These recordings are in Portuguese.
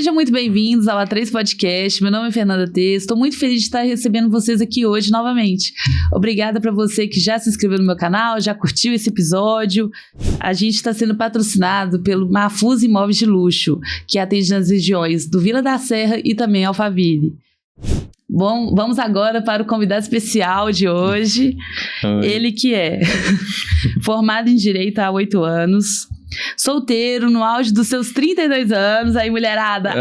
Sejam muito bem-vindos ao A3 Podcast. Meu nome é Fernanda T. Estou muito feliz de estar recebendo vocês aqui hoje novamente. Obrigada para você que já se inscreveu no meu canal, já curtiu esse episódio. A gente está sendo patrocinado pelo Mafuz Imóveis de Luxo, que atende nas regiões do Vila da Serra e também Alphaville. Bom, vamos agora para o convidado especial de hoje. Oi. Ele que é formado em Direito há 8 anos, solteiro, no auge dos seus 32 anos, aí mulherada,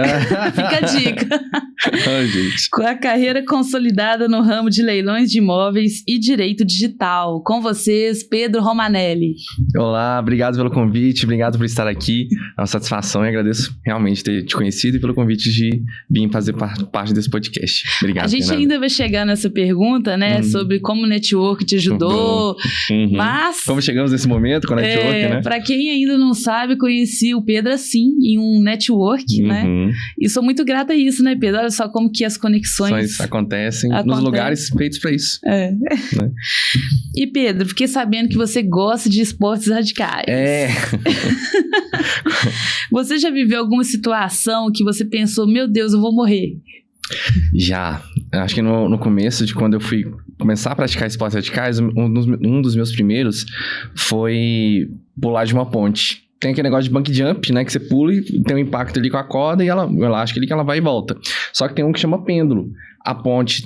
fica a dica. Ai, gente. Com a carreira consolidada no ramo de leilões de imóveis e direito digital. Com vocês, Pedro Romanelli. Olá, obrigado pelo convite, obrigado por estar aqui. É uma satisfação e agradeço realmente ter te conhecido e pelo convite de vir fazer parte desse podcast. Obrigado, A gente Fernanda. ainda vai chegar nessa pergunta, né, sobre como o network te ajudou, mas... Como chegamos nesse momento com o network, né? Para quem ainda não sabe, conheci o Pedro assim, em um network, né? E sou muito grata a isso, né, Pedro? Olha só como que as conexões acontecem nos lugares feitos para isso. Né? E Pedro, fiquei sabendo que você gosta de esportes radicais. Você já viveu alguma situação que você pensou, meu Deus, eu vou morrer? Já. Acho que no começo de quando eu fui começar a praticar esportes radicais, um dos meus primeiros foi pular de uma ponte. Tem aquele negócio de bungee jump, né? Que você pula e tem um impacto ali com a corda e ela, eu acho que ela vai e volta. Só que tem um que chama pêndulo. A ponte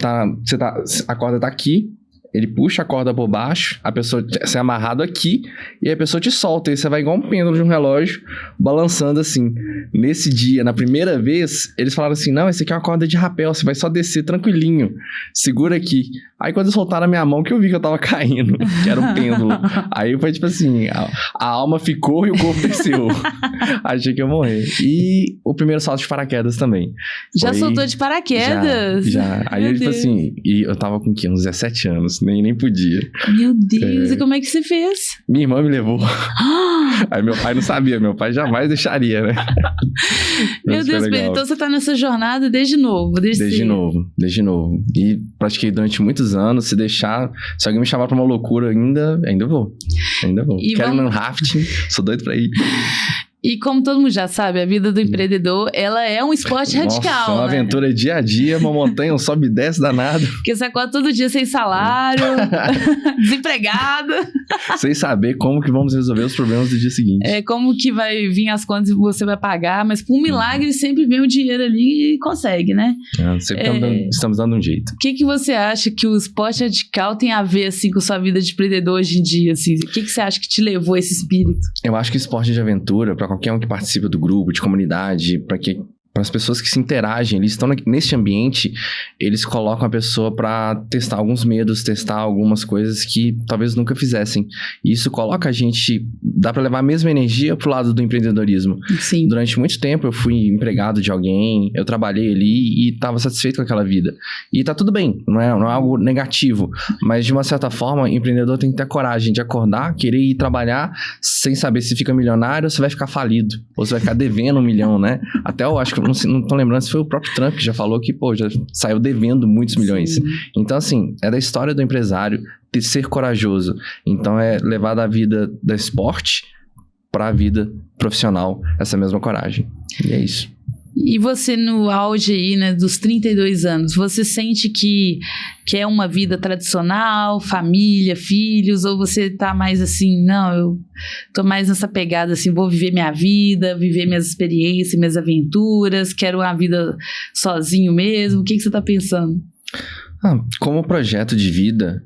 a corda tá aqui, ele puxa a corda por baixo, a pessoa você é amarrado aqui e a pessoa te solta. E você vai igual um pêndulo de um relógio, balançando assim. Nesse dia, na primeira vez, eles falaram assim, não, esse aqui é uma corda de rapel, você vai só descer tranquilinho, segura aqui. Aí quando eu soltaram a minha mão, que eu vi que eu tava caindo, que era um pêndulo. Aí foi tipo assim, a alma ficou e o corpo desceu. Achei que ia morrer. E o primeiro salto de paraquedas também. Já soltou de paraquedas? Já. Aí tipo assim, e eu tava com o quê? Uns 17 anos, nem podia. Meu Deus, e como é que você fez? Minha irmã me levou. Aí meu pai não sabia, meu pai jamais deixaria, né? Meu Deus, Pedro, então você tá nessa jornada desde novo? Desde novo. E pratiquei durante muitos anos. Se alguém me chamar pra uma loucura, ainda vou. Quero ir no rafting, sou doido pra ir. E como todo mundo já sabe, a vida do empreendedor, ela é um esporte radical, é uma aventura dia a dia, uma montanha, um sobe e desce danado. Porque você acorda todo dia sem salário, desempregado. Sem saber como que vamos resolver os problemas do dia seguinte. Como que vai vir as contas e você vai pagar, mas por um milagre sempre vem o dinheiro ali e consegue, né? Sempre estamos dando um jeito. O que você acha que o esporte radical tem a ver, assim, com sua vida de empreendedor hoje em dia, assim? O que você acha que te levou a esse espírito? Eu acho que esporte de aventura, para qualquer um que participa do grupo, de comunidade, para as pessoas que se interagem, eles estão nesse ambiente, eles colocam a pessoa para testar alguns medos, testar algumas coisas que talvez nunca fizessem. E isso coloca a gente, dá para levar a mesma energia pro lado do empreendedorismo. Sim. Durante muito tempo eu fui empregado de alguém, eu trabalhei ali e estava satisfeito com aquela vida. E tá tudo bem, não é algo negativo, mas de uma certa forma, o empreendedor tem que ter a coragem de acordar, querer ir trabalhar sem saber se fica milionário ou se vai ficar falido, ou se vai ficar devendo 1 milhão, né? Até eu acho que não tô lembrando se foi o próprio Trump que já falou que, já saiu devendo muitos milhões. Sim. Então, assim, é da história do empresário de ser corajoso. Então, é levar da vida do esporte para a vida profissional essa mesma coragem. E é isso. E você no auge aí, né, dos 32 anos, você sente que é uma vida tradicional, família, filhos, ou você tá mais assim, não, eu tô mais nessa pegada assim, vou viver minha vida, viver minhas experiências, minhas aventuras, quero uma vida sozinho mesmo, o que você tá pensando? Como projeto de vida,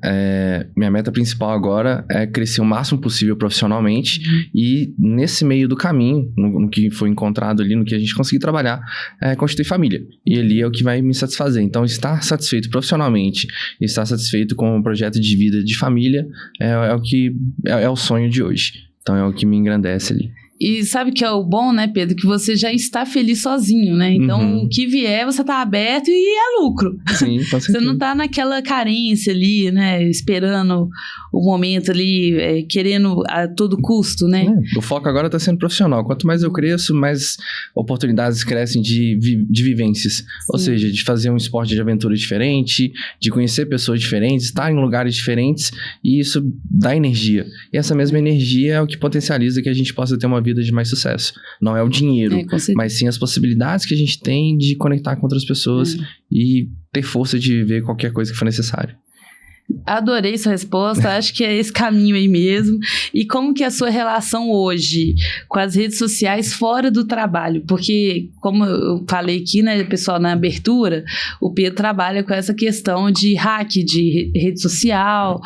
minha meta principal agora é crescer o máximo possível profissionalmente e nesse meio do caminho, no que foi encontrado ali, no que a gente conseguir trabalhar, constituir família. E ali é o que vai me satisfazer. Então, estar satisfeito profissionalmente, estar satisfeito com o projeto de vida de família é o sonho de hoje. Então, é o que me engrandece ali. E sabe que é o bom, né, Pedro? Que você já está feliz sozinho, né? Então, o que vier, você tá aberto e é lucro. Sim, com certeza. Você não tá naquela carência ali, né? Esperando o momento ali, querendo a todo custo, né? O foco agora tá sendo profissional. Quanto mais eu cresço, mais oportunidades crescem de vivências. Sim. Ou seja, de fazer um esporte de aventura diferente, de conhecer pessoas diferentes, estar em lugares diferentes, e isso dá energia. E essa mesma energia é o que potencializa que a gente possa ter uma vida vida de mais sucesso. Não é o dinheiro, mas sim as possibilidades que a gente tem de conectar com outras pessoas e ter força de viver qualquer coisa que for necessário. Adorei sua resposta, acho que é esse caminho aí mesmo. E como que é a sua relação hoje com as redes sociais fora do trabalho? Porque, como eu falei aqui, né, pessoal, na abertura, o Pedro trabalha com essa questão de hack de rede social,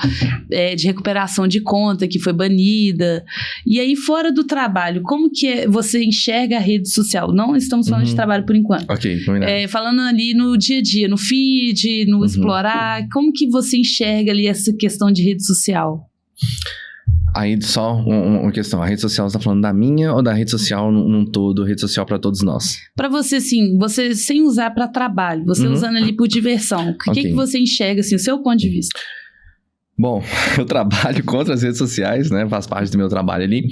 de recuperação de conta que foi banida. E aí, fora do trabalho, como que você enxerga a rede social? Não estamos falando de trabalho por enquanto. Ok, combinado. Falando ali no dia a dia, no feed, no explorar, como que você enxerga ali essa questão de rede social? Aí só uma questão, a rede social, você tá falando da minha ou da rede social num todo, rede social para todos nós? Para você, sim, você sem usar para trabalho, você usando ali por diversão, o que você enxerga, assim, o seu ponto de vista? Bom, eu trabalho contra as redes sociais, né, faz parte do meu trabalho ali.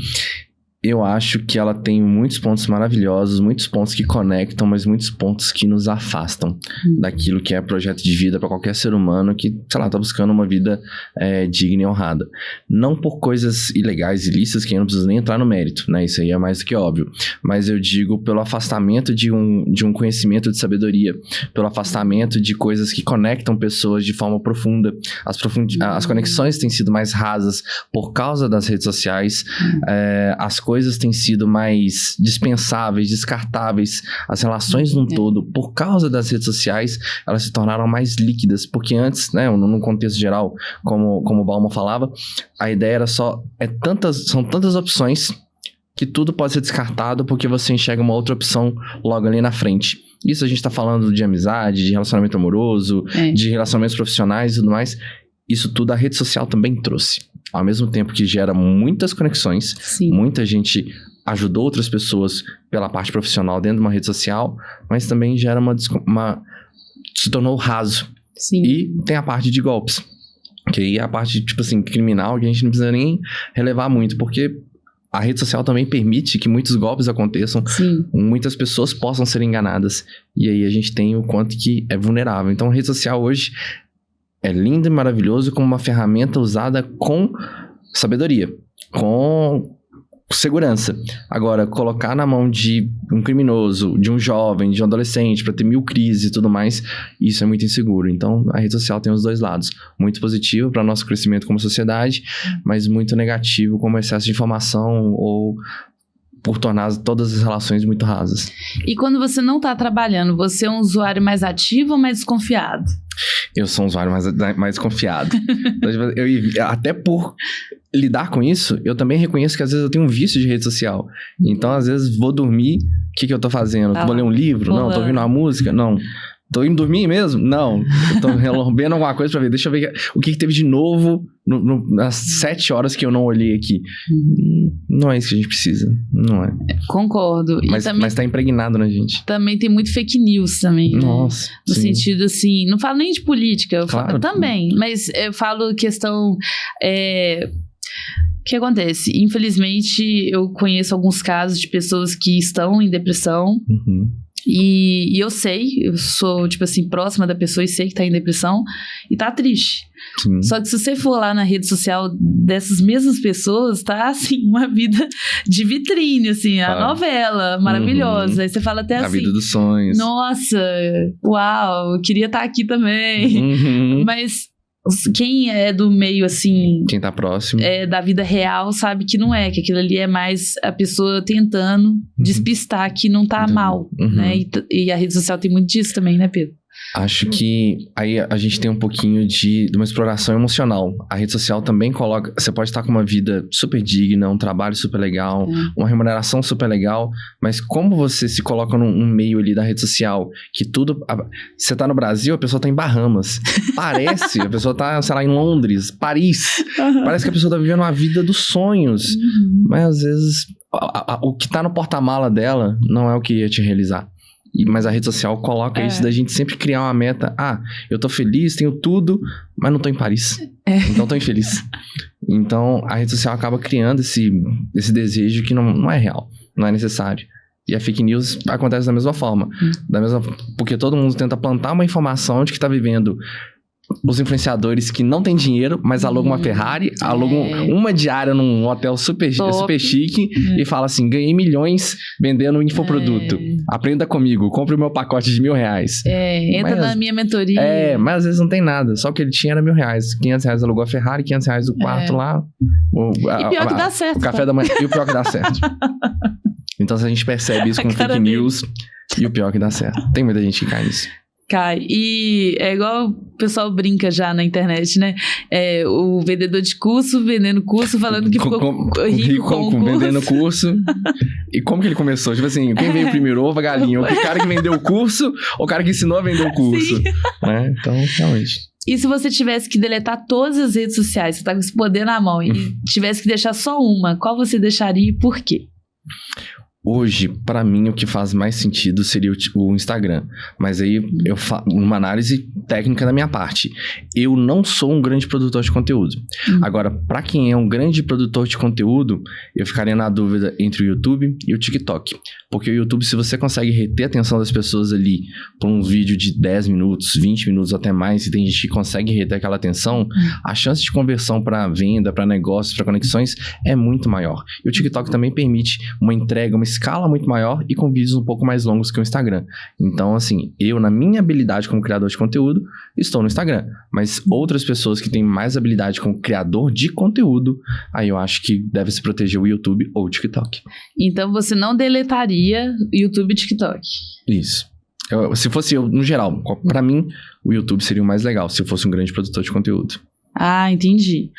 Eu acho que ela tem muitos pontos maravilhosos, muitos pontos que conectam, mas muitos pontos que nos afastam daquilo que é projeto de vida para qualquer ser humano que, sei lá, tá buscando uma vida digna e honrada. Não por coisas ilegais, ilícitas, que eu não preciso nem entrar no mérito, né? Isso aí é mais do que óbvio. Mas eu digo pelo afastamento de um conhecimento de sabedoria, pelo afastamento de coisas que conectam pessoas de forma profunda. As conexões têm sido mais rasas por causa das redes sociais, as coisas têm sido mais dispensáveis, descartáveis, as relações num todo, por causa das redes sociais, elas se tornaram mais líquidas, porque antes, né, num contexto geral, como o Bauman falava, a ideia era são tantas opções que tudo pode ser descartado porque você enxerga uma outra opção logo ali na frente. Isso a gente tá falando de amizade, de relacionamento amoroso, de relacionamentos profissionais e tudo mais. Isso tudo a rede social também trouxe. Ao mesmo tempo que gera muitas conexões, muita gente ajudou outras pessoas pela parte profissional dentro de uma rede social, mas também gera se tornou raso. E tem a parte de golpes, que aí é a parte, tipo assim, criminal, que a gente não precisa nem relevar muito, porque a rede social também permite que muitos golpes aconteçam, muitas pessoas possam ser enganadas, e aí a gente tem o quanto que é vulnerável. Então a rede social hoje é lindo e maravilhoso como uma ferramenta usada com sabedoria, com segurança. Agora, colocar na mão de um criminoso, de um jovem, de um adolescente, para ter 1000 crises e tudo mais, isso é muito inseguro. Então, a rede social tem os dois lados. Muito positivo para nosso crescimento como sociedade, mas muito negativo como excesso de informação ou por tornar todas as relações muito rasas. E quando você não está trabalhando, você é um usuário mais ativo ou mais desconfiado? Eu sou um usuário mais confiado. Até por lidar com isso, eu também reconheço que às vezes eu tenho um vício de rede social. Então, às vezes, vou dormir, o que eu tô fazendo? Vou ler um livro? Não. Tô ouvindo uma música? Não. Tô indo dormir mesmo? Não. Eu tô relambendo alguma coisa pra ver. Deixa eu ver o que teve de novo nas 7 horas que eu não olhei aqui. Não é isso que a gente precisa. Não é. Concordo. Mas tá impregnado na gente. Também tem muito fake news também. Nossa. Né? No sentido assim, não falo nem de política, eu falo também. Mas eu falo questão... O que acontece? Infelizmente, eu conheço alguns casos de pessoas que estão em depressão. E eu sou, tipo assim, próxima da pessoa e sei que tá em depressão e tá triste. Só que se você for lá na rede social dessas mesmas pessoas, tá, assim, uma vida de vitrine, assim, a novela maravilhosa. Aí você fala até assim... A vida dos sonhos. Nossa, uau, eu queria estar aqui também. Mas... Quem é do meio, assim... Quem tá próximo. Da vida real, sabe que não é. Que aquilo ali é mais a pessoa tentando despistar que não tá mal, né? E a rede social tem muito disso também, né, Pedro? Acho que aí a gente tem um pouquinho de uma exploração emocional. A rede social também coloca... Você pode estar com uma vida super digna, um trabalho super legal, uma remuneração super legal, mas como você se coloca num meio ali da rede social, que tudo... Você tá no Brasil, a pessoa tá em Bahamas. Parece, a pessoa tá, sei lá, em Londres, Paris. Parece que a pessoa tá vivendo uma vida dos sonhos. Mas às vezes, o que tá no porta-mala dela não é o que ia te realizar. Mas a rede social coloca isso da gente sempre criar uma meta. Eu tô feliz, tenho tudo, mas não tô em Paris. Então tô infeliz. Então a rede social acaba criando esse desejo que não é real, não é necessário. E a fake news acontece da mesma forma. Porque todo mundo tenta plantar uma informação de que tá vivendo os influenciadores que não têm dinheiro, mas alugam uma Ferrari, alugam uma diária num hotel super chique e fala assim, ganhei milhões vendendo um infoproduto. Aprenda comigo, compre o meu pacote de R$1.000. Entra na minha mentoria. Mas às vezes não tem nada, só o que ele tinha era R$1.000. R$500 alugou a Ferrari, R$500 do quarto lá. E pior que dá certo. O café da manhã, e o pior que dá certo. Então a gente percebe isso com fake news e o pior que dá certo. Tem muita gente que cai nisso. Cai. E é igual o pessoal brinca já na internet, né? O vendedor de curso vendendo curso, falando que ficou rico com o curso. Vendendo curso. E como que ele começou? Tipo assim, quem veio primeiro, ovo, a galinha? O cara que vendeu o curso ou o cara que ensinou a vender o curso? Né? Então, realmente. E se você tivesse que deletar todas as redes sociais, você tá com esse poder na mão, e tivesse que deixar só uma, qual você deixaria e por quê? Hoje, pra mim, o que faz mais sentido seria o Instagram. Mas aí, uma análise técnica da minha parte. Eu não sou um grande produtor de conteúdo. Agora, pra quem é um grande produtor de conteúdo, eu ficaria na dúvida entre o YouTube e o TikTok. Porque o YouTube, se você consegue reter a atenção das pessoas ali por um vídeo de 10 minutos, 20 minutos até mais, e tem gente que consegue reter aquela atenção, a chance de conversão pra venda, pra negócios, pra conexões é muito maior. E o TikTok também permite uma entrega, uma escala muito maior e com vídeos um pouco mais longos que o Instagram. Então, assim, eu, na minha habilidade como criador de conteúdo, estou no Instagram. Mas outras pessoas que têm mais habilidade como criador de conteúdo, aí eu acho que deve se proteger o YouTube ou o TikTok. Então, você não deletaria YouTube e TikTok? Isso. Se fosse eu, no geral, pra mim, o YouTube seria o mais legal, se eu fosse um grande produtor de conteúdo. Ah, entendi.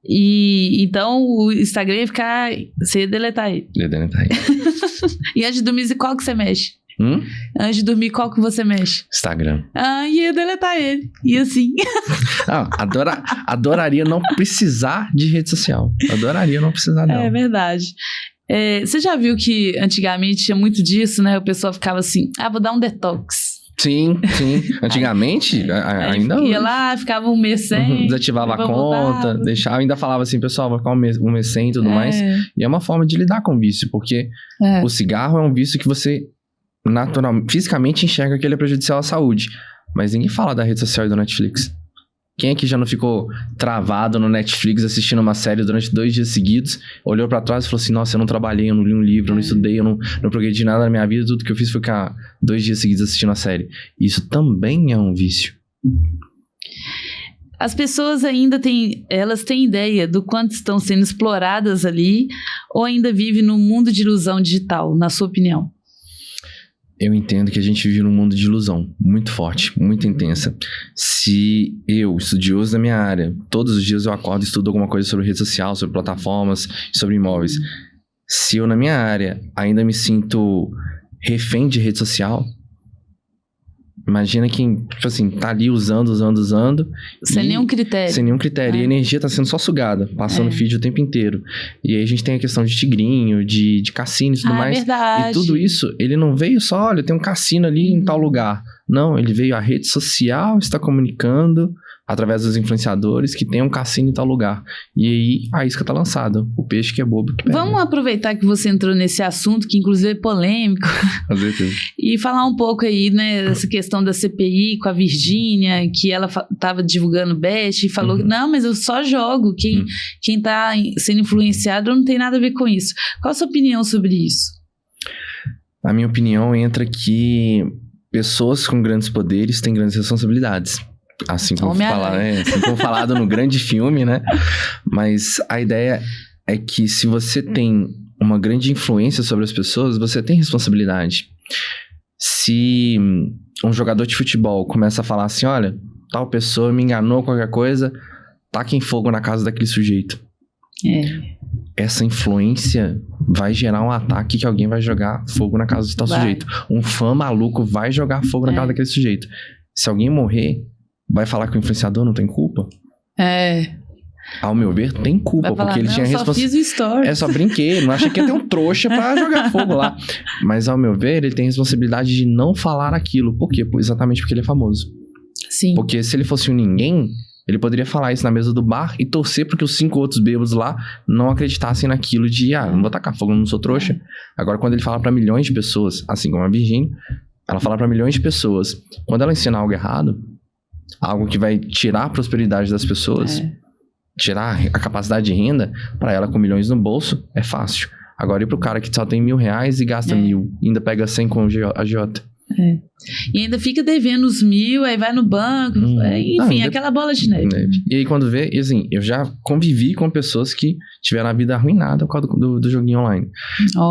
E então o Instagram ia ficar... Você ia deletar ele. Ia deletar ele. E antes de dormir, qual que você mexe? Antes de dormir, qual que você mexe? Instagram. Ia deletar ele. E assim... Adoraria não precisar de rede social. Adoraria não precisar dela. É verdade. Você já viu que antigamente tinha muito disso, né? O pessoal ficava assim, vou dar um detox. Sim. Antigamente, ainda ia lá, ficava um mês sem. Desativava a conta, deixava, ainda falava assim, pessoal, vai ficar um mês sem e tudo mais. E é uma forma de lidar com o vício, porque o cigarro é um vício que você fisicamente enxerga que ele é prejudicial à saúde. Mas ninguém fala da rede social e do Netflix. Quem aqui já não ficou travado no Netflix assistindo uma série durante 2 dias seguidos, olhou pra trás e falou assim, nossa, eu não trabalhei, eu não li um livro, eu não estudei, eu não progredi nada na minha vida, tudo que eu fiz foi ficar 2 dias seguidos assistindo a série. Isso também é um vício. As pessoas ainda têm ideia do quanto estão sendo exploradas ali, ou ainda vivem num mundo de ilusão digital, na sua opinião? Eu entendo que a gente vive num mundo de ilusão muito forte, muito intensa. Se eu, estudioso da minha área, todos os dias eu acordo e estudo alguma coisa sobre rede social, sobre plataformas, sobre imóveis. Se eu, na minha área, ainda me sinto refém de rede social, imagina quem, tipo assim, tá ali usando. Sem nenhum critério. Sem nenhum critério. E a energia tá sendo só sugada, passando feed o tempo inteiro. E aí a gente tem a questão de tigrinho, de cassino e tudo mais. É verdade. E tudo isso, ele não veio só, olha, tem um cassino ali em tal lugar. Não, ele veio, a rede social está comunicando através dos influenciadores que tem um cassino em tal lugar. E aí a isca tá lançada. O peixe que é bobo que pega. Vamos aproveitar que você entrou nesse assunto, que inclusive é polêmico. Com certeza. E falar um pouco aí, né, dessa questão da CPI com a Virgínia, que ela tava divulgando bet e falou, não, mas eu só jogo. Quem tá sendo influenciado não tem nada a ver com isso. Qual a sua opinião sobre isso? A minha opinião entra que pessoas com grandes poderes têm grandes responsabilidades. Assim como falado no grande filme, né? Mas a ideia é que se você tem uma grande influência sobre as pessoas, você tem responsabilidade. Se um jogador de futebol começa a falar assim, olha, tal pessoa me enganou, qualquer coisa, taquem fogo na casa daquele sujeito. Essa influência vai gerar um ataque que alguém vai jogar fogo na casa de tal sujeito. Um fã maluco vai jogar fogo na casa daquele sujeito. Se alguém morrer, vai falar que o influenciador não tem culpa? Ao meu ver, tem culpa, porque ele tinha responsabilidade. Só brinquei, não achei que ia ter um trouxa pra jogar fogo lá. Mas ao meu ver, ele tem responsabilidade de não falar aquilo. Por quê? Exatamente porque ele é famoso. Sim. Porque se ele fosse um ninguém, ele poderia falar isso na mesa do bar e torcer porque os 5 outros bêbados lá não acreditassem naquilo de, não vou tacar fogo, eu não sou trouxa. Agora, quando ele fala pra milhões de pessoas, assim como a Virgínia, ela fala pra milhões de pessoas, quando ela ensina algo errado, algo que vai tirar a prosperidade das pessoas, tirar a capacidade de renda, para ela com milhões no bolso, é fácil. Agora, ir pro cara que só tem R$1.000 e gasta 1.000, ainda pega 100 com agiota. E ainda fica devendo os 1.000, aí vai no banco, enfim, aquela bola de neve. E aí quando vê, assim, eu já convivi com pessoas que tiveram a vida arruinada por causa do joguinho online.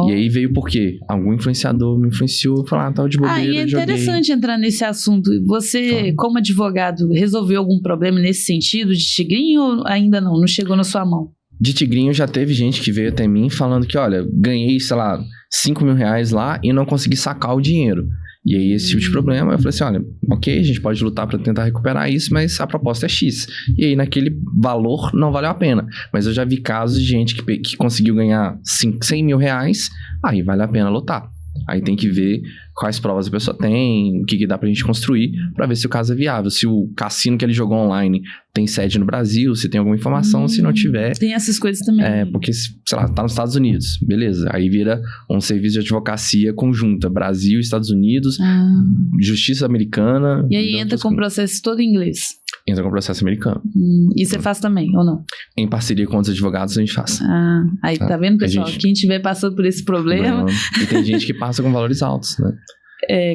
E aí veio por quê? Algum influenciador me influenciou, falar, tava de bobeira, e é interessante entrar nesse assunto. Você, como advogado, resolveu algum problema nesse sentido de tigrinho ou ainda não? Não chegou na sua mão? De tigrinho já teve gente que veio até mim falando que, olha, ganhei, sei lá, R$5.000 lá e não consegui sacar o dinheiro. E aí, esse tipo de problema, eu falei assim, olha, ok, a gente pode lutar para tentar recuperar isso, mas a proposta é X. E aí, naquele valor, não valeu a pena. Mas eu já vi casos de gente que conseguiu ganhar R$100.000, aí vale a pena lutar. Aí tem que ver quais provas a pessoa tem, o que dá pra gente construir, pra ver se o caso é viável. Se o cassino que ele jogou online tem sede no Brasil, se tem alguma informação, se não tiver... Tem essas coisas também. Porque, sei lá, tá nos Estados Unidos, beleza. Aí vira um serviço de advocacia conjunta, Brasil, Estados Unidos, Justiça Americana... E aí entra com o processo todo em inglês. Entra com o processo americano. E você faz também, ou não? Em parceria com outros advogados, a gente faz. Aí tá vendo, pessoal? Quem estiver passando por esse problema... E tem gente que passa com valores altos, né?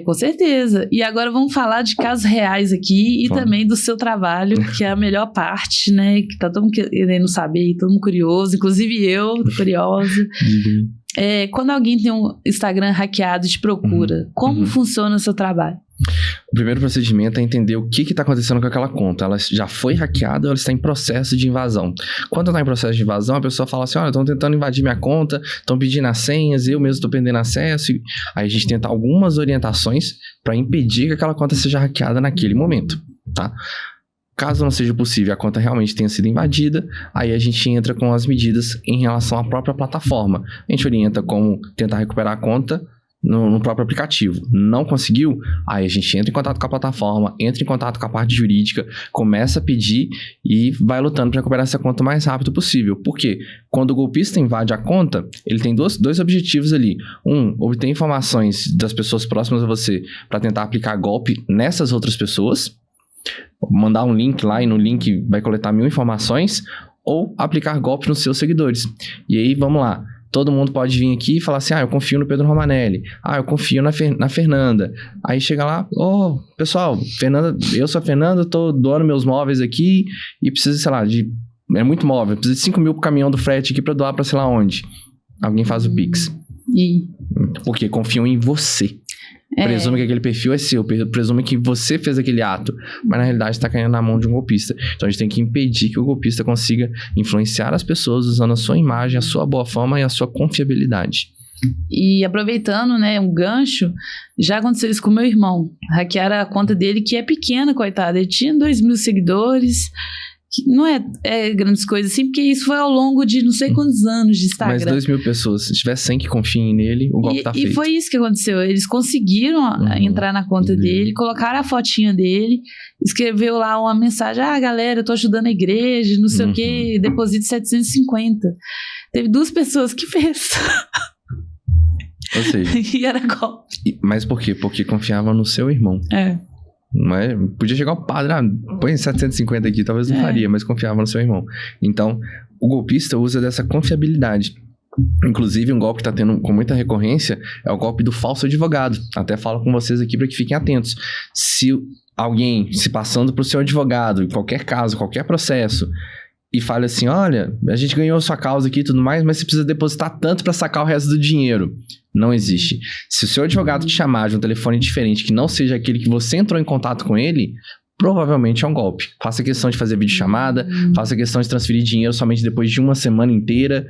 Com certeza. E agora vamos falar de casos reais aqui e também do seu trabalho, que é a melhor parte, né? Que tá todo mundo querendo saber, todo mundo curioso, inclusive eu, tô curiosa. Quando alguém tem um Instagram hackeado e te procura, como funciona o seu trabalho? O primeiro procedimento é entender o que está acontecendo com aquela conta. Ela já foi hackeada ou ela está em processo de invasão? Quando está em processo de invasão, a pessoa fala assim, olha, estão tentando invadir minha conta, estão pedindo as senhas, eu mesmo estou perdendo acesso. Aí a gente tenta algumas orientações para impedir que aquela conta seja hackeada naquele momento, tá? Caso não seja possível, a conta realmente tenha sido invadida, aí a gente entra com as medidas em relação à própria plataforma. A gente orienta como tentar recuperar a conta no próprio aplicativo. Não conseguiu? Aí a gente entra em contato com a plataforma, entra em contato com a parte jurídica, começa a pedir e vai lutando para recuperar essa conta o mais rápido possível. Por quê? Quando o golpista invade a conta, ele tem dois objetivos ali. Obter informações das pessoas próximas a você para tentar aplicar golpe nessas outras pessoas, mandar um link lá e no link vai coletar 1000 informações, ou aplicar golpe nos seus seguidores. E aí, vamos lá. Todo mundo pode vir aqui e falar assim, eu confio no Pedro Romanelli. Eu confio na Fernanda. Aí chega lá, pessoal, Fernanda, eu sou a Fernanda, tô doando meus móveis aqui e preciso, sei lá, é muito móvel, preciso de 5.000 pro caminhão do frete aqui pra doar pra sei lá onde. Alguém faz o Pix. Porque confiam em você. Presume que aquele perfil é seu, presume que você fez aquele ato, mas na realidade está caindo na mão de um golpista. Então a gente tem que impedir que o golpista consiga influenciar as pessoas usando a sua imagem, a sua boa fama e a sua confiabilidade. E aproveitando, né, um gancho, já aconteceu isso com o meu irmão. Hackearam a conta dele, que é pequena, coitado. Ele tinha 2.000 seguidores, que não é grandes coisas assim, porque isso foi ao longo de não sei quantos anos de Instagram. Mas 2.000 pessoas, se tiver 100 que confiem nele, o golpe tá feito. E foi isso que aconteceu. Eles conseguiram entrar na conta dele, colocaram a fotinha dele, escreveu lá uma mensagem, galera, eu tô ajudando a igreja, não sei o que, deposito 750. Teve 2 pessoas que fez. Ou seja... E era golpe. Mas por quê? Porque confiavam no seu irmão. Mas podia chegar o padre, põe 750 aqui, talvez não faria, mas confiava no seu irmão. Então, o golpista usa dessa confiabilidade. Inclusive, um golpe que está tendo com muita recorrência é o golpe do falso advogado. Até falo com vocês aqui para que fiquem atentos. Se alguém se passando por seu advogado, em qualquer caso, qualquer processo, e fala assim, olha, a gente ganhou a sua causa aqui e tudo mais, mas você precisa depositar tanto para sacar o resto do dinheiro. Não existe. Se o seu advogado te chamar de um telefone diferente, que não seja aquele que você entrou em contato com ele, provavelmente é um golpe. Faça questão de fazer videochamada, faça questão de transferir dinheiro somente depois de uma semana inteira,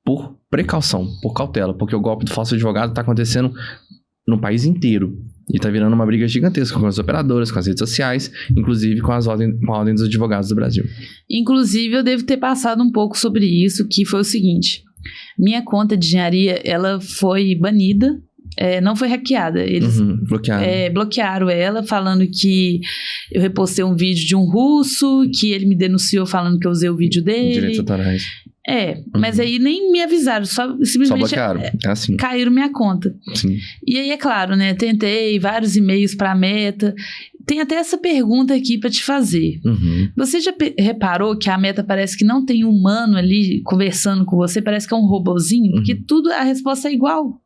por precaução, por cautela, porque o golpe do falso advogado está acontecendo no país inteiro. E tá virando uma briga gigantesca com as operadoras, com as redes sociais, inclusive com a ordem dos advogados do Brasil. Inclusive, eu devo ter passado um pouco sobre isso, que foi o seguinte. Minha conta de engenharia, ela foi banida, não foi hackeada. Eles bloquearam ela, falando que eu repostei um vídeo de um russo, que ele me denunciou falando que eu usei o vídeo dele. Direitos autorais. Mas aí nem me avisaram, simplesmente bloquearam. Assim. Caíram minha conta. Sim. E aí, é claro, né, tentei vários e-mails pra Meta, tem até essa pergunta aqui pra te fazer. Você já reparou que a Meta parece que não tem humano ali conversando com você? Parece que é um robozinho? Porque tudo, a resposta é igual.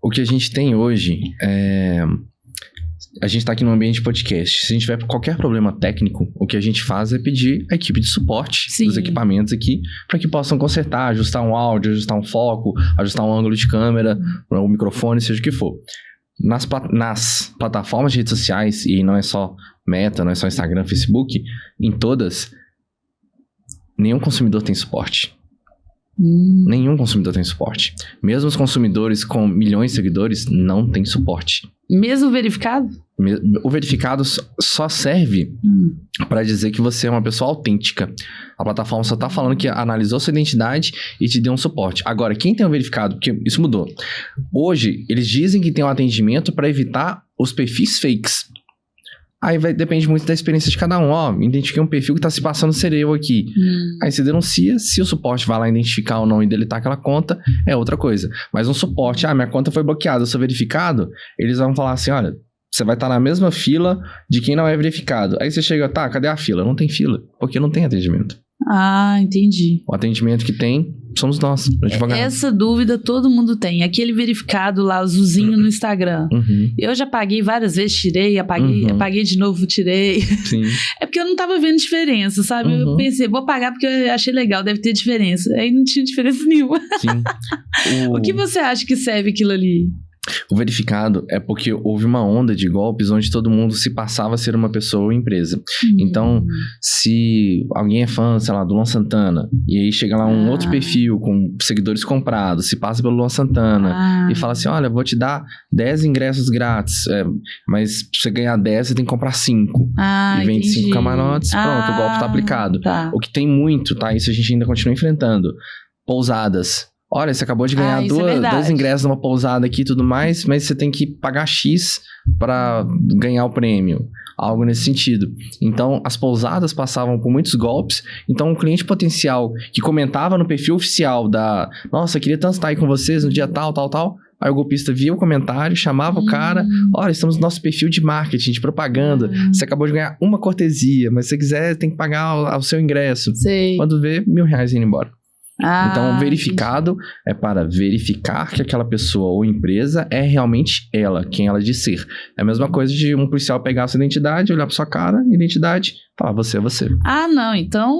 O que a gente tem hoje é... A gente tá aqui no ambiente de podcast. Se a gente tiver qualquer problema técnico, o que a gente faz é pedir a equipe de suporte dos equipamentos aqui para que possam consertar, ajustar um áudio, ajustar um foco, ajustar um ângulo de câmera, um microfone, seja o que for. Nas plataformas de redes sociais, e não é só Meta, não é só Instagram, Facebook, em todas, nenhum consumidor tem suporte. Nenhum consumidor tem suporte. Mesmo os consumidores com milhões de seguidores não têm suporte. Mesmo verificado? O verificado só serve para dizer que você é uma pessoa autêntica. A plataforma só tá falando que analisou sua identidade e te deu um suporte. Agora, quem tem o verificado, porque isso mudou. Hoje, eles dizem que tem um atendimento para evitar os perfis fakes. Aí depende muito da experiência de cada um. Ó, identifiquei um perfil que tá se passando ser eu aqui. Aí você denuncia, se o suporte vai lá identificar ou não e deletar aquela conta, é outra coisa. Mas um suporte, minha conta foi bloqueada, eu sou verificado, eles vão falar assim, olha, você vai estar na mesma fila de quem não é verificado. Aí você chega, tá, cadê a fila? Não tem fila, porque não tem atendimento. Ah, entendi. O atendimento que tem somos nós, advogados. Essa dúvida todo mundo tem. Aquele verificado lá, azulzinho no Instagram. Eu já paguei várias vezes, tirei, apaguei de novo, tirei. Sim. É porque eu não tava vendo diferença, sabe? Eu pensei, vou pagar porque eu achei legal, deve ter diferença. Aí não tinha diferença nenhuma. Sim. O que você acha que serve aquilo ali? O verificado é porque houve uma onda de golpes onde todo mundo se passava a ser uma pessoa ou empresa. Então, se alguém é fã, sei lá, do Luan Santana, e aí chega lá um outro perfil com seguidores comprados, se passa pelo Luan Santana e fala assim, olha, vou te dar 10 ingressos grátis, mas pra você ganhar 10, você tem que comprar 5. E vende 5 camarotes, pronto, o golpe tá aplicado. O que tem muito, tá? Isso a gente ainda continua enfrentando. Pousadas. Olha, você acabou de ganhar dois ingressos numa pousada aqui e tudo mais, mas você tem que pagar X para ganhar o prêmio. Algo nesse sentido. Então, as pousadas passavam por muitos golpes. Então, um cliente potencial que comentava no perfil oficial da... Nossa, queria tanto estar aí com vocês no dia tal. Aí o golpista via o comentário, chamava o cara. Olha, estamos no nosso perfil de marketing, de propaganda. Você acabou de ganhar uma cortesia, mas se você quiser, tem que pagar o seu ingresso. Quando vê, R$1.000 indo embora. Então, o verificado é para verificar que aquela pessoa ou empresa é realmente ela, quem ela diz ser. É a mesma coisa de um policial pegar a sua identidade, olhar para sua cara, identidade, falar, você é você. Ah, não, então...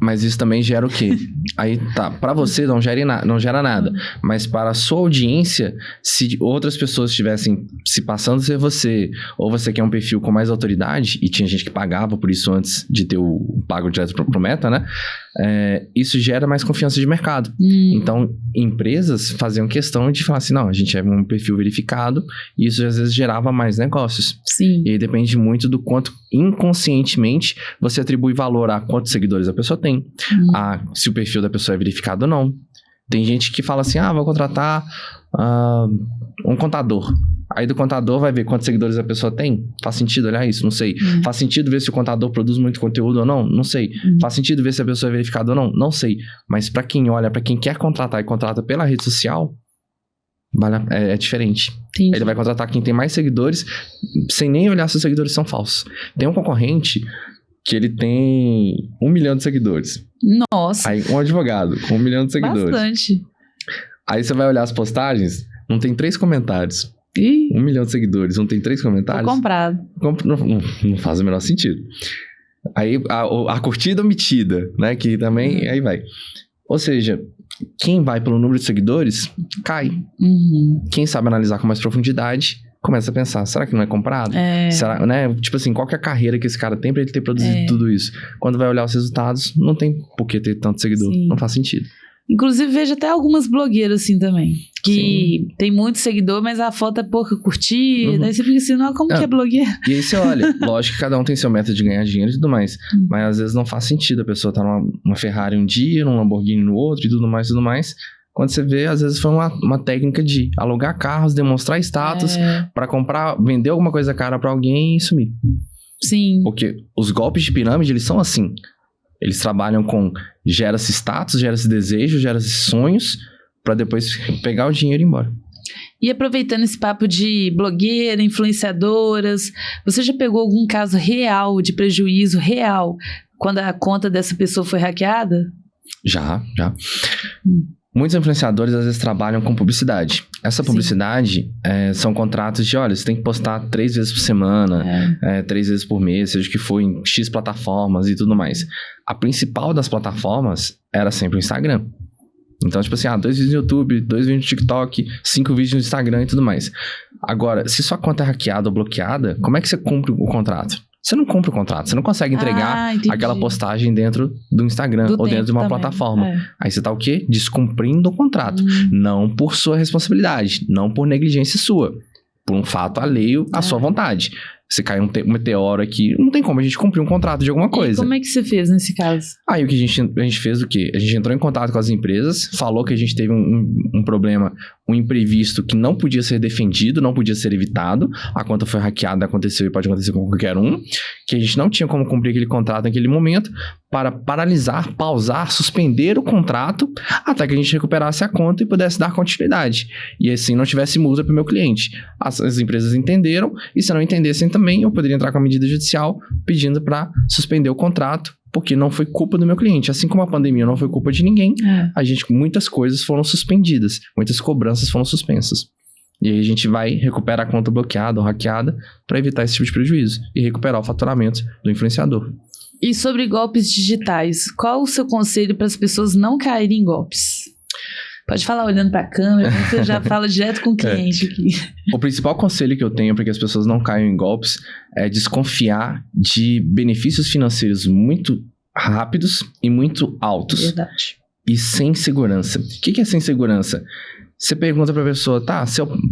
Mas isso também gera o quê? Aí tá, para você não gera nada, mas para a sua audiência, se outras pessoas estivessem se passando a ser você, ou você quer um perfil com mais autoridade, e tinha gente que pagava por isso antes de ter o pago direto pro Meta, né? Isso gera mais confiança de mercado. Então, empresas faziam questão de falar assim, não, a gente é um perfil verificado, e isso às vezes gerava mais negócios. E aí depende muito do quanto inconscientemente você atribui valor a quantos seguidores a pessoa tem, a se o perfil da pessoa é verificado ou não. Tem gente que fala assim, vou contratar um contador. Aí do contador vai ver quantos seguidores a pessoa tem? Faz sentido olhar isso? Não sei. Faz sentido ver se o contador produz muito conteúdo ou não? Não sei. Faz sentido ver se a pessoa é verificada ou não? Não sei. Mas pra quem olha, pra quem quer contratar e contrata pela rede social, é diferente. Ele vai contratar quem tem mais seguidores sem nem olhar se os seguidores são falsos. Tem um concorrente que ele tem 1 milhão de seguidores. Nossa. Aí um advogado com 1 milhão de seguidores. Bastante. Aí você vai olhar as postagens, não tem 3 comentários. 1 milhão de seguidores, não tem 3 comentários? Tô comprado. Não faz o menor sentido. Aí a curtida omitida, né? Que também, aí vai. Ou seja, quem vai pelo número de seguidores, cai. Quem sabe analisar com mais profundidade, começa a pensar, será que não é comprado? Será, né? Tipo assim, qual que é a carreira que esse cara tem pra ele ter produzido tudo isso? Quando vai olhar os resultados, não tem por que ter tanto seguidor. Não faz sentido. Inclusive, vejo até algumas blogueiras assim também. Que tem muito seguidor, mas a foto é pouca curtida. Aí você fica assim, não, como que é blogueira? E aí você olha, lógico que cada um tem seu método de ganhar dinheiro e tudo mais. Mas às vezes não faz sentido a pessoa tá numa Ferrari um dia, num Lamborghini no outro e tudo mais. Quando você vê, às vezes foi uma técnica de alugar carros, demonstrar status pra comprar, vender alguma coisa cara pra alguém e sumir. Porque os golpes de pirâmide, eles são assim. Eles trabalham com gera-se status, gera-se desejo, gera-se sonhos, pra depois pegar o dinheiro e ir embora. E aproveitando esse papo de blogueira, influenciadoras, você já pegou algum caso real de prejuízo real quando a conta dessa pessoa foi hackeada? Já. Muitos influenciadores às vezes trabalham com publicidade. Essa publicidade são contratos de, olha, você tem que postar 3 vezes por semana, 3 vezes por mês, seja o que for, em X plataformas e tudo mais. A principal das plataformas era sempre o Instagram. Então, tipo assim, 2 vídeos no YouTube, 2 vídeos no TikTok, 5 vídeos no Instagram e tudo mais. Agora, se sua conta é hackeada ou bloqueada, como é que você cumpre o contrato? Você não cumpre o contrato, você não consegue entregar aquela postagem dentro do Instagram ou dentro de uma plataforma. Aí você tá o quê? Descumprindo o contrato. Não por sua responsabilidade, não por negligência sua. Por um fato alheio à sua vontade. Se cair um meteoro aqui, não tem como a gente cumprir um contrato de alguma coisa. E como é que você fez nesse caso? Aí o que a gente fez o quê? A gente entrou em contato com as empresas, falou que a gente teve um problema, um imprevisto que não podia ser defendido, não podia ser evitado. A conta foi hackeada, aconteceu e pode acontecer com qualquer um. Que a gente não tinha como cumprir aquele contrato naquele momento, para paralisar, pausar, suspender o contrato até que a gente recuperasse a conta e pudesse dar continuidade. E assim não tivesse multa para o meu cliente. As empresas entenderam, e se não entendessem também, eu poderia entrar com a medida judicial pedindo para suspender o contrato, porque não foi culpa do meu cliente. Assim como a pandemia não foi culpa de ninguém, muitas coisas foram suspendidas, muitas cobranças foram suspensas. E aí a gente vai recuperar a conta bloqueada ou hackeada para evitar esse tipo de prejuízo e recuperar o faturamento do influenciador. E sobre golpes digitais, qual o seu conselho para as pessoas não caírem em golpes? Pode falar olhando para a câmera, você já fala direto com o cliente aqui. O principal conselho que eu tenho para que as pessoas não caiam em golpes é desconfiar de benefícios financeiros muito rápidos e muito altos. Verdade. E sem segurança. O que é sem segurança? Você pergunta para a pessoa,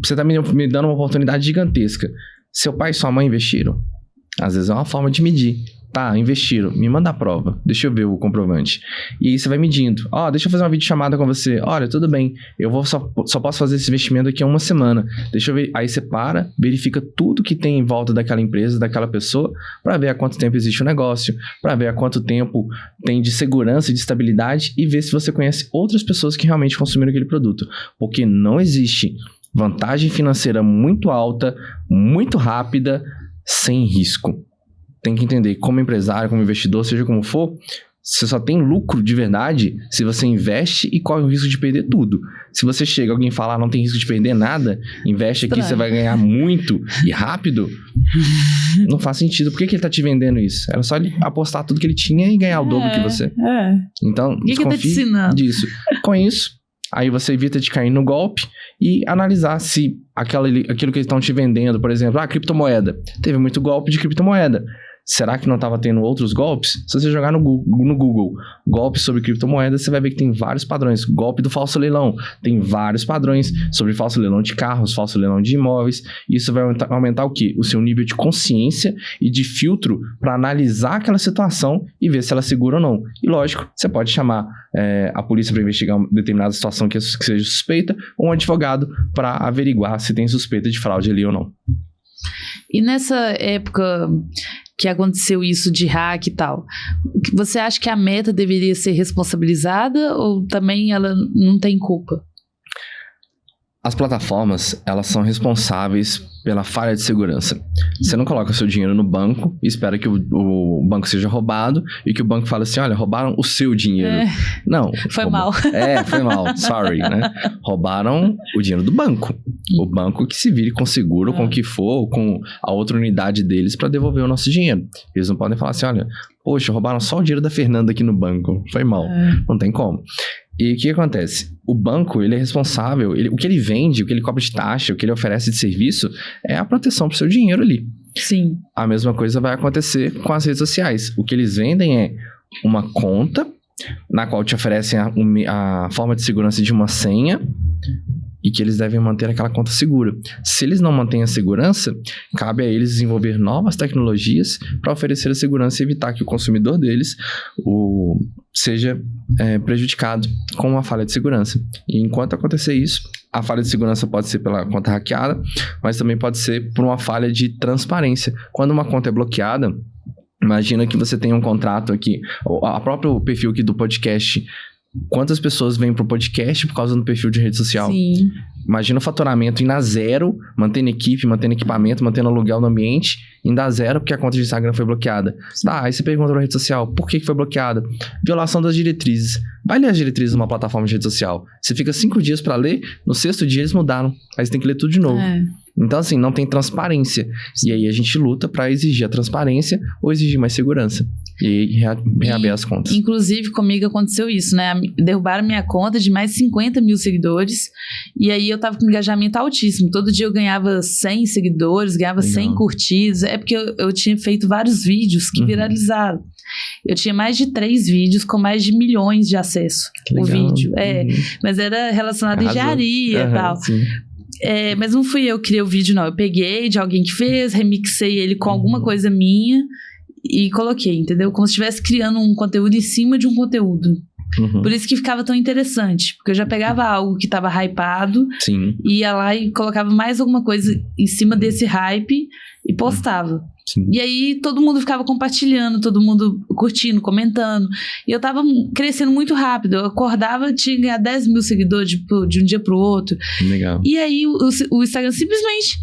você tá me dando uma oportunidade gigantesca. Seu pai e sua mãe investiram? Às vezes é uma forma de medir. Investiram. Me manda a prova. Deixa eu ver o comprovante. E aí você vai medindo. Deixa eu fazer uma videochamada com você. Olha, tudo bem. Eu só posso fazer esse investimento daqui a 1 semana. Deixa eu ver. Aí você verifica tudo que tem em volta daquela empresa, daquela pessoa, para ver há quanto tempo existe o negócio, para ver há quanto tempo tem de segurança e de estabilidade e ver se você conhece outras pessoas que realmente consumiram aquele produto. Porque não existe vantagem financeira muito alta, muito rápida, sem risco. Tem que entender, como empresário, como investidor, seja como for, você só tem lucro de verdade se você investe e corre o risco de perder tudo. Se você chega, alguém falar, não tem risco de perder nada, investe aqui, você vai ganhar muito e rápido, não faz sentido. Por que ele tá te vendendo isso? Era só ele apostar tudo que ele tinha e ganhar o dobro que você. Então, desconfie disso. Com isso, aí você evita de cair no golpe e analisar se aquilo que eles estão te vendendo, por exemplo, criptomoeda. Teve muito golpe de criptomoeda. Será que não estava tendo outros golpes? Se você jogar no Google golpe sobre criptomoedas, você vai ver que tem vários padrões. Golpe do falso leilão. Tem vários padrões sobre falso leilão de carros, falso leilão de imóveis. Isso vai aumentar o quê? O seu nível de consciência e de filtro para analisar aquela situação e ver se ela é segura ou não. E lógico, você pode chamar a polícia para investigar uma determinada situação que seja suspeita ou um advogado para averiguar se tem suspeita de fraude ali ou não. E nessa época que aconteceu isso de hack e tal, você acha que a Meta deveria ser responsabilizada ou também ela não tem culpa? As plataformas, elas são responsáveis pela falha de segurança. Você não coloca o seu dinheiro no banco e espera que o banco seja roubado e que o banco fale assim, olha, roubaram o seu dinheiro. Não. Foi mal. Foi mal. Sorry, né? Roubaram o dinheiro do banco. O banco que se vire com seguro, com o que for, com a outra unidade deles para devolver o nosso dinheiro. Eles não podem falar assim, olha, poxa, roubaram só o dinheiro da Fernanda aqui no banco. Foi mal. Não tem como. E o que acontece? O banco, ele é responsável, o que ele vende, o que ele cobra de taxa, o que ele oferece de serviço, é a proteção pro seu dinheiro ali. Sim. A mesma coisa vai acontecer com as redes sociais. O que eles vendem é uma conta, na qual te oferecem a forma de segurança de uma senha, e que eles devem manter aquela conta segura. Se eles não mantêm a segurança, cabe a eles desenvolver novas tecnologias para oferecer a segurança e evitar que o consumidor deles seja prejudicado com uma falha de segurança. E enquanto acontecer isso, a falha de segurança pode ser pela conta hackeada, mas também pode ser por uma falha de transparência. Quando uma conta é bloqueada, imagina que você tem um contrato aqui, o próprio perfil aqui do podcast quantas pessoas vêm pro podcast por causa do perfil de rede social. Sim. Imagina o faturamento indo a zero, mantendo equipe, mantendo equipamento, mantendo aluguel no ambiente, indo a zero porque a conta de Instagram foi bloqueada. Tá, aí você pergunta pra rede social, por que foi bloqueada? Violação das diretrizes. Vai ler as diretrizes numa plataforma de rede social. Você fica 5 dias pra ler, no 6º dia eles mudaram. Aí você tem que ler tudo de novo. Então, assim, não tem transparência. E aí a gente luta pra exigir a transparência ou exigir mais segurança. E aí reaber as contas. Inclusive, comigo aconteceu isso, né? Derrubaram minha conta de mais de 50 mil seguidores. E aí eu tava com engajamento altíssimo. Todo dia eu ganhava 100 seguidores, ganhava 100 curtidas. É porque eu tinha feito vários vídeos que viralizaram. Eu tinha mais de 3 vídeos com mais de milhões de acesso. O vídeo. Mas era relacionado à engenharia e tal. Mas não fui eu que criei o vídeo, não. Eu peguei de alguém que fez, remixei ele com alguma coisa minha e coloquei, entendeu? Como se estivesse criando um conteúdo em cima de um conteúdo. Por isso que ficava tão interessante. Porque eu já pegava algo que estava hypado, ia lá e colocava mais alguma coisa em cima desse hype e postava. E aí todo mundo ficava compartilhando, todo mundo curtindo, comentando. E eu tava crescendo muito rápido. Eu acordava, tinha que ganhar 10 mil seguidores de um dia pro outro. Legal. E aí o Instagram simplesmente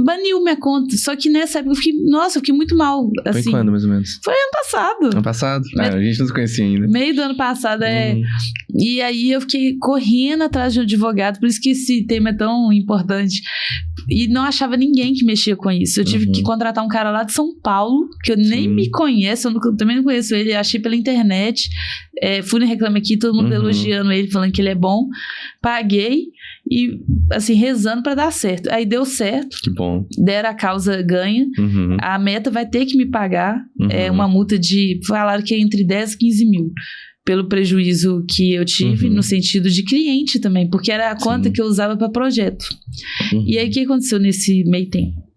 baniu minha conta. Só que nessa época eu fiquei muito mal. Assim. Foi quando, mais ou menos? Foi ano passado. Ano passado? A gente não se conhecia ainda. Meio do ano passado, E aí eu fiquei correndo atrás de um advogado. Por isso que esse tema é tão importante. E não achava ninguém que mexia com isso. Eu tive que contratar um cara lá de São Paulo, que eu nem me conheço, também não conheço ele, achei pela internet. Fui no Reclame Aqui, todo mundo elogiando ele, falando que ele é bom. Paguei e, assim, rezando pra dar certo. Aí deu certo. Que bom. Deram a causa ganha. A meta vai ter que me pagar. Uma multa de, falaram que é entre 10 e 15 mil. Pelo prejuízo que eu tive, no sentido de cliente também, porque era a conta que eu usava para projeto. E aí, o que aconteceu nesse meio tempo?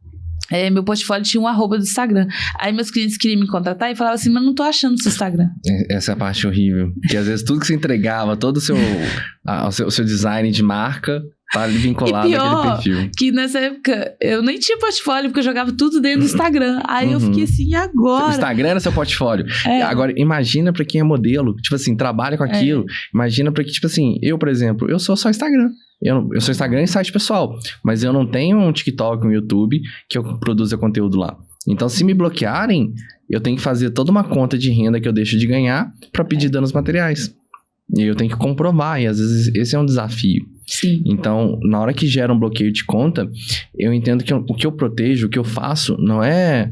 Meu portfólio tinha um @ do Instagram. Aí meus clientes queriam me contratar e falavam assim, mas não tô achando seu Instagram. Essa é a parte horrível. Porque às vezes tudo que você entregava, todo o seu design de marca, tá ali vinculado àquele perfil. Que nessa época eu nem tinha portfólio, porque eu jogava tudo dentro do Instagram. Aí eu fiquei assim, e agora? O Instagram era seu portfólio. Agora, imagina pra quem é modelo, tipo assim, trabalha com aquilo. Imagina pra que, tipo assim, eu, por exemplo, eu sou só Instagram. Eu sou Instagram e site pessoal, mas eu não tenho um TikTok, um YouTube que eu produza conteúdo lá. Então, se me bloquearem, eu tenho que fazer toda uma conta de renda que eu deixo de ganhar para pedir danos materiais. E eu tenho que comprovar, e às vezes esse é um desafio. Sim. Então, na hora que gera um bloqueio de conta, eu entendo que o que eu protejo, o que eu faço, não é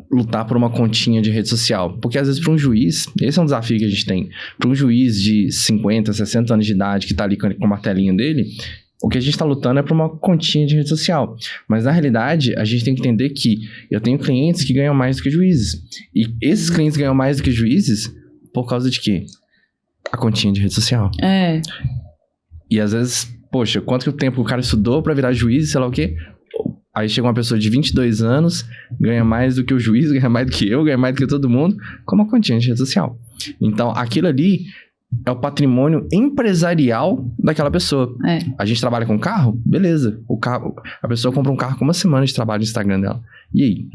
lutar por uma continha de rede social. Porque às vezes para um juiz, esse é um desafio que a gente tem, para um juiz de 50, 60 anos de idade que tá ali com o martelinho dele, o que a gente está lutando é por uma continha de rede social. Mas na realidade, a gente tem que entender que eu tenho clientes que ganham mais do que juízes. E esses clientes ganham mais do que juízes por causa de quê? A continha de rede social. E às vezes, poxa, quanto tempo o cara estudou para virar juiz, sei lá o quê? Aí chega uma pessoa de 22 anos, ganha mais do que o juiz, ganha mais do que eu, ganha mais do que todo mundo, com uma continha de rede social. Então, aquilo ali é o patrimônio empresarial daquela pessoa. A gente trabalha com carro? Beleza. A pessoa compra um carro com uma semana de trabalho no Instagram dela. E aí?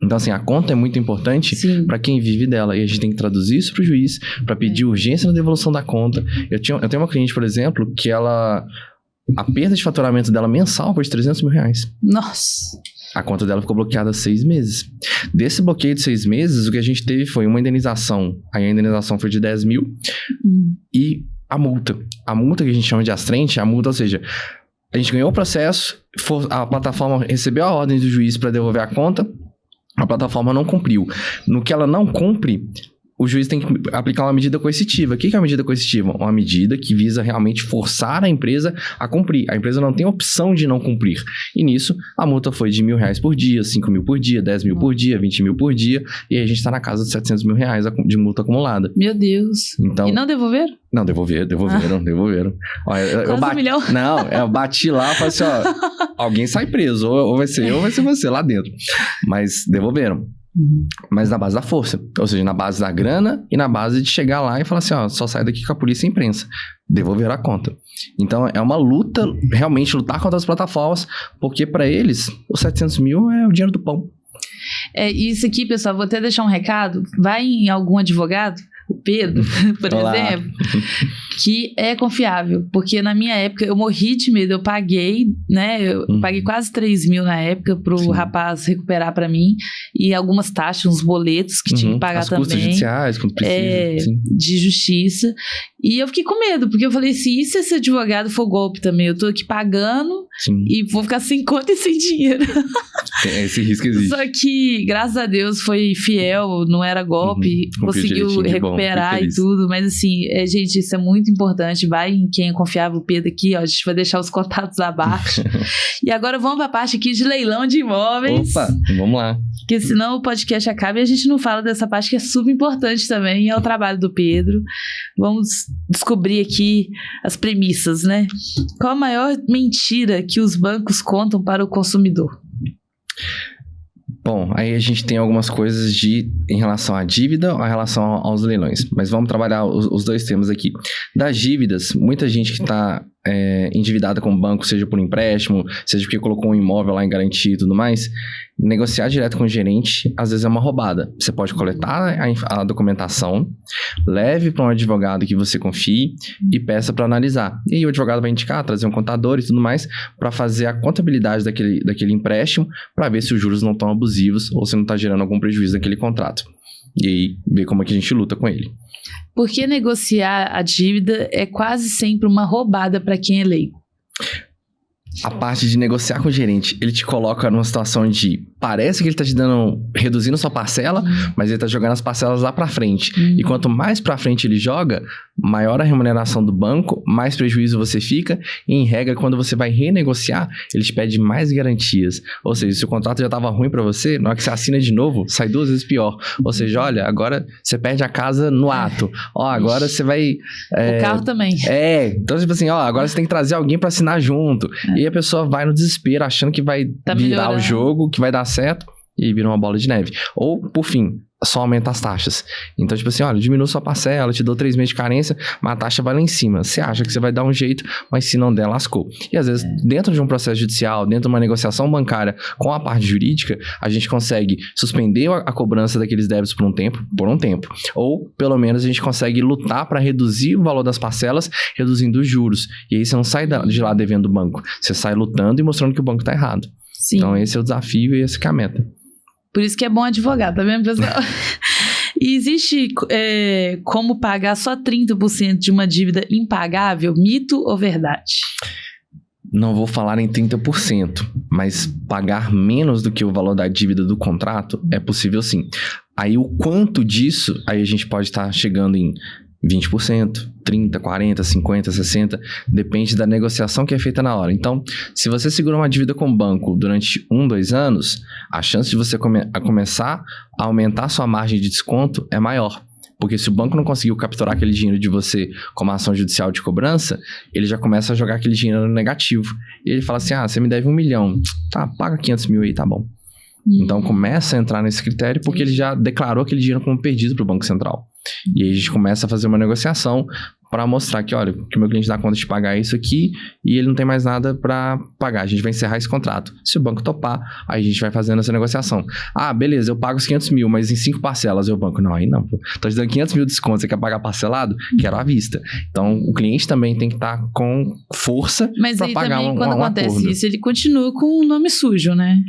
Então, assim, a conta é muito importante para quem vive dela. E a gente tem que traduzir isso pro juiz, para pedir urgência na devolução da conta. Eu tenho uma cliente, por exemplo, que a perda de faturamento dela mensal foi de 300 mil reais. Nossa! A conta dela ficou bloqueada 6 meses. Desse bloqueio de 6 meses, o que a gente teve foi uma indenização. Aí a indenização foi de 10 mil. E a multa. A multa que a gente chama de astrente, a multa, ou seja, a gente ganhou o processo, a plataforma recebeu a ordem do juiz para devolver a conta, a plataforma não cumpriu. No que ela não cumpre, o juiz tem que aplicar uma medida coercitiva. O que é uma medida coercitiva? Uma medida que visa realmente forçar a empresa a cumprir. A empresa não tem opção de não cumprir. E nisso, a multa foi de R$1.000 por dia, 5 mil por dia, 10 mil por dia, 20 mil por dia. E aí a gente está na casa de 700 mil reais de multa acumulada. Meu Deus. Então, e não devolveram? Não, devolveram. Olha, eu quase 1 milhão. Não, eu bati lá e falei assim, alguém sai preso. Ou vai ser eu ou vai ser você lá dentro. Mas devolveram. Mas na base da força, ou seja, na base da grana e na base de chegar lá e falar assim, só sai daqui com a polícia e a imprensa, devolver a conta. Então é uma luta, realmente lutar contra as plataformas, porque para eles os 700 mil é o dinheiro do pão. Isso aqui, pessoal, vou até deixar um recado. Vai em algum advogado, o Pedro, por exemplo, que é confiável. Porque na minha época eu morri de medo. Eu paguei, né? Eu paguei quase 3 mil na época pro rapaz recuperar pra mim. E algumas taxas, uns boletos que tinha que pagar também. Custas judiciais, quando precisa. De justiça. E eu fiquei com medo, porque eu falei assim, e se esse advogado for golpe também? Eu tô aqui pagando e vou ficar sem conta e sem dinheiro. Esse risco existe. Só que, graças a Deus, foi fiel, não era golpe, conseguiu recuperar e tudo. Mas assim, gente, isso é muito importante. Vai em quem é confiável, o Pedro aqui, ó, a gente vai deixar os contatos abaixo. E agora vamos pra parte aqui de leilão de imóveis. Opa, vamos lá. Porque senão o podcast acaba e a gente não fala dessa parte que é super importante também, é o trabalho do Pedro. Vamos descobrir aqui as premissas, né? Qual a maior mentira que os bancos contam para o consumidor? Bom, aí a gente tem algumas coisas em relação à dívida ou em relação aos leilões. Mas vamos trabalhar os dois temas aqui. Das dívidas, muita gente que está endividada com o banco, seja por empréstimo, seja porque colocou um imóvel lá em garantia e tudo mais, negociar direto com o gerente, às vezes é uma roubada. Você pode coletar a documentação, leve para um advogado que você confie e peça para analisar. E aí o advogado vai indicar, trazer um contador e tudo mais para fazer a contabilidade daquele empréstimo para ver se os juros não estão abusivos ou se não está gerando algum prejuízo naquele contrato. E aí ver como é que a gente luta com ele. Porque negociar a dívida é quase sempre uma roubada para quem é leigo. A parte de negociar com o gerente, ele te coloca numa situação de... Parece que ele tá te reduzindo sua parcela, mas ele tá jogando as parcelas lá pra frente. E quanto mais pra frente ele joga, maior a remuneração do banco, mais prejuízo você fica. E em regra, quando você vai renegociar, ele te pede mais garantias. Ou seja, se o contrato já tava ruim pra você, na hora que você assina de novo, sai 2 vezes pior. Ou seja, olha, agora você perde a casa no ato. Ó, agora você vai... O carro também. Então tipo assim, ó, agora você tem que trazer alguém pra assinar junto. E a pessoa vai no desespero, achando que vai virar o jogo, que vai dar certo, e vira uma bola de neve. Ou, por fim, só aumenta as taxas. Então, tipo assim, olha, diminui sua parcela, te dou 3 meses de carência, mas a taxa vai lá em cima. Você acha que você vai dar um jeito, mas se não der, lascou. E às vezes, dentro de um processo judicial, dentro de uma negociação bancária com a parte jurídica, a gente consegue suspender a cobrança daqueles débitos por um tempo. Ou, pelo menos, a gente consegue lutar para reduzir o valor das parcelas, reduzindo os juros. E aí você não sai de lá devendo o banco. Você sai lutando e mostrando que o banco está errado. Sim. Então, esse é o desafio e esse que é a meta. Por isso que é bom advogado, tá vendo, pessoal? E existe como pagar só 30% de uma dívida impagável? Mito ou verdade? Não vou falar em 30%, mas pagar menos do que o valor da dívida do contrato é possível sim. Aí o quanto disso, aí a gente pode estar chegando em 20%, 30%, 40%, 50%, 60%, depende da negociação que é feita na hora. Então, se você segura uma dívida com o banco durante 1, 2 anos, a chance de você começar a aumentar sua margem de desconto é maior. Porque se o banco não conseguiu capturar aquele dinheiro de você com uma ação judicial de cobrança, ele já começa a jogar aquele dinheiro no negativo. E ele fala assim, você me deve 1 milhão. Tá, paga 500 mil aí, tá bom. Então começa a entrar nesse critério porque ele já declarou aquele dinheiro como perdido para o Banco Central. E aí a gente começa a fazer uma negociação para mostrar que, olha, que o meu cliente dá conta de pagar isso aqui e ele não tem mais nada para pagar. A gente vai encerrar esse contrato. Se o banco topar, aí a gente vai fazendo essa negociação. Ah, beleza, eu pago os 500 mil, mas em 5 parcelas. E o banco, não, aí não. Tô te dando 500 mil de desconto, você quer pagar parcelado? Quero à vista. Então, o cliente também tem que estar com força para pagar um acordo. Mas aí também, quando acontece isso, ele continua com o nome sujo, né?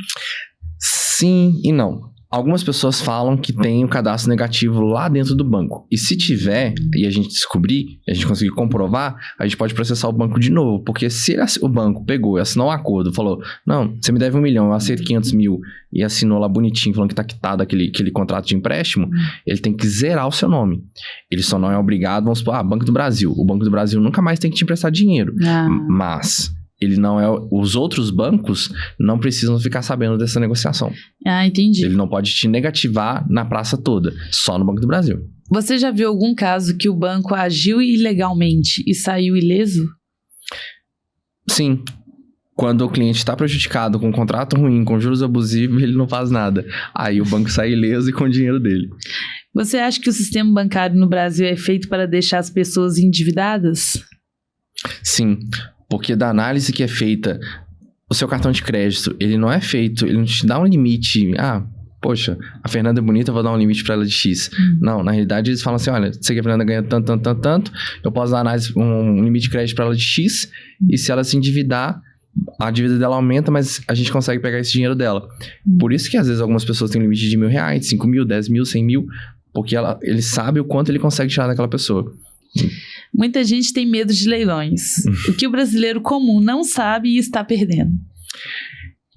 Sim e não. Algumas pessoas falam que tem o cadastro negativo lá dentro do banco. E se tiver, e a gente descobrir, a gente conseguir comprovar, a gente pode processar o banco de novo. Porque se o banco pegou e assinou um acordo, falou, não, você me deve 1 milhão, eu aceito 500 mil, e assinou lá bonitinho, falando que tá quitado aquele contrato de empréstimo, ele tem que zerar o seu nome. Ele só não é obrigado, vamos supor, Banco do Brasil. O Banco do Brasil nunca mais tem que te emprestar dinheiro. Mas... ele não é... Os outros bancos não precisam ficar sabendo dessa negociação. Ah, entendi. Ele não pode te negativar na praça toda, só no Banco do Brasil. Você já viu algum caso que o banco agiu ilegalmente e saiu ileso? Sim. Quando o cliente está prejudicado com um contrato ruim, com juros abusivos, ele não faz nada. Aí o banco sai ileso e com o dinheiro dele. Você acha que o sistema bancário no Brasil é feito para deixar as pessoas endividadas? Sim. Porque da análise que é feita, o seu cartão de crédito, ele não é feito, ele não te dá um limite, poxa, a Fernanda é bonita, eu vou dar um limite pra ela de X. Não, na realidade eles falam assim, olha, sei que a Fernanda ganha tanto, eu posso dar um limite de crédito pra ela de X, e se ela se endividar, a dívida dela aumenta, mas a gente consegue pegar esse dinheiro dela. Por isso que às vezes algumas pessoas têm um limite de R$1.000, 5.000, 10.000, 100.000, porque ele sabe o quanto ele consegue tirar daquela pessoa. Muita gente tem medo de leilões. O que o brasileiro comum não sabe e está perdendo?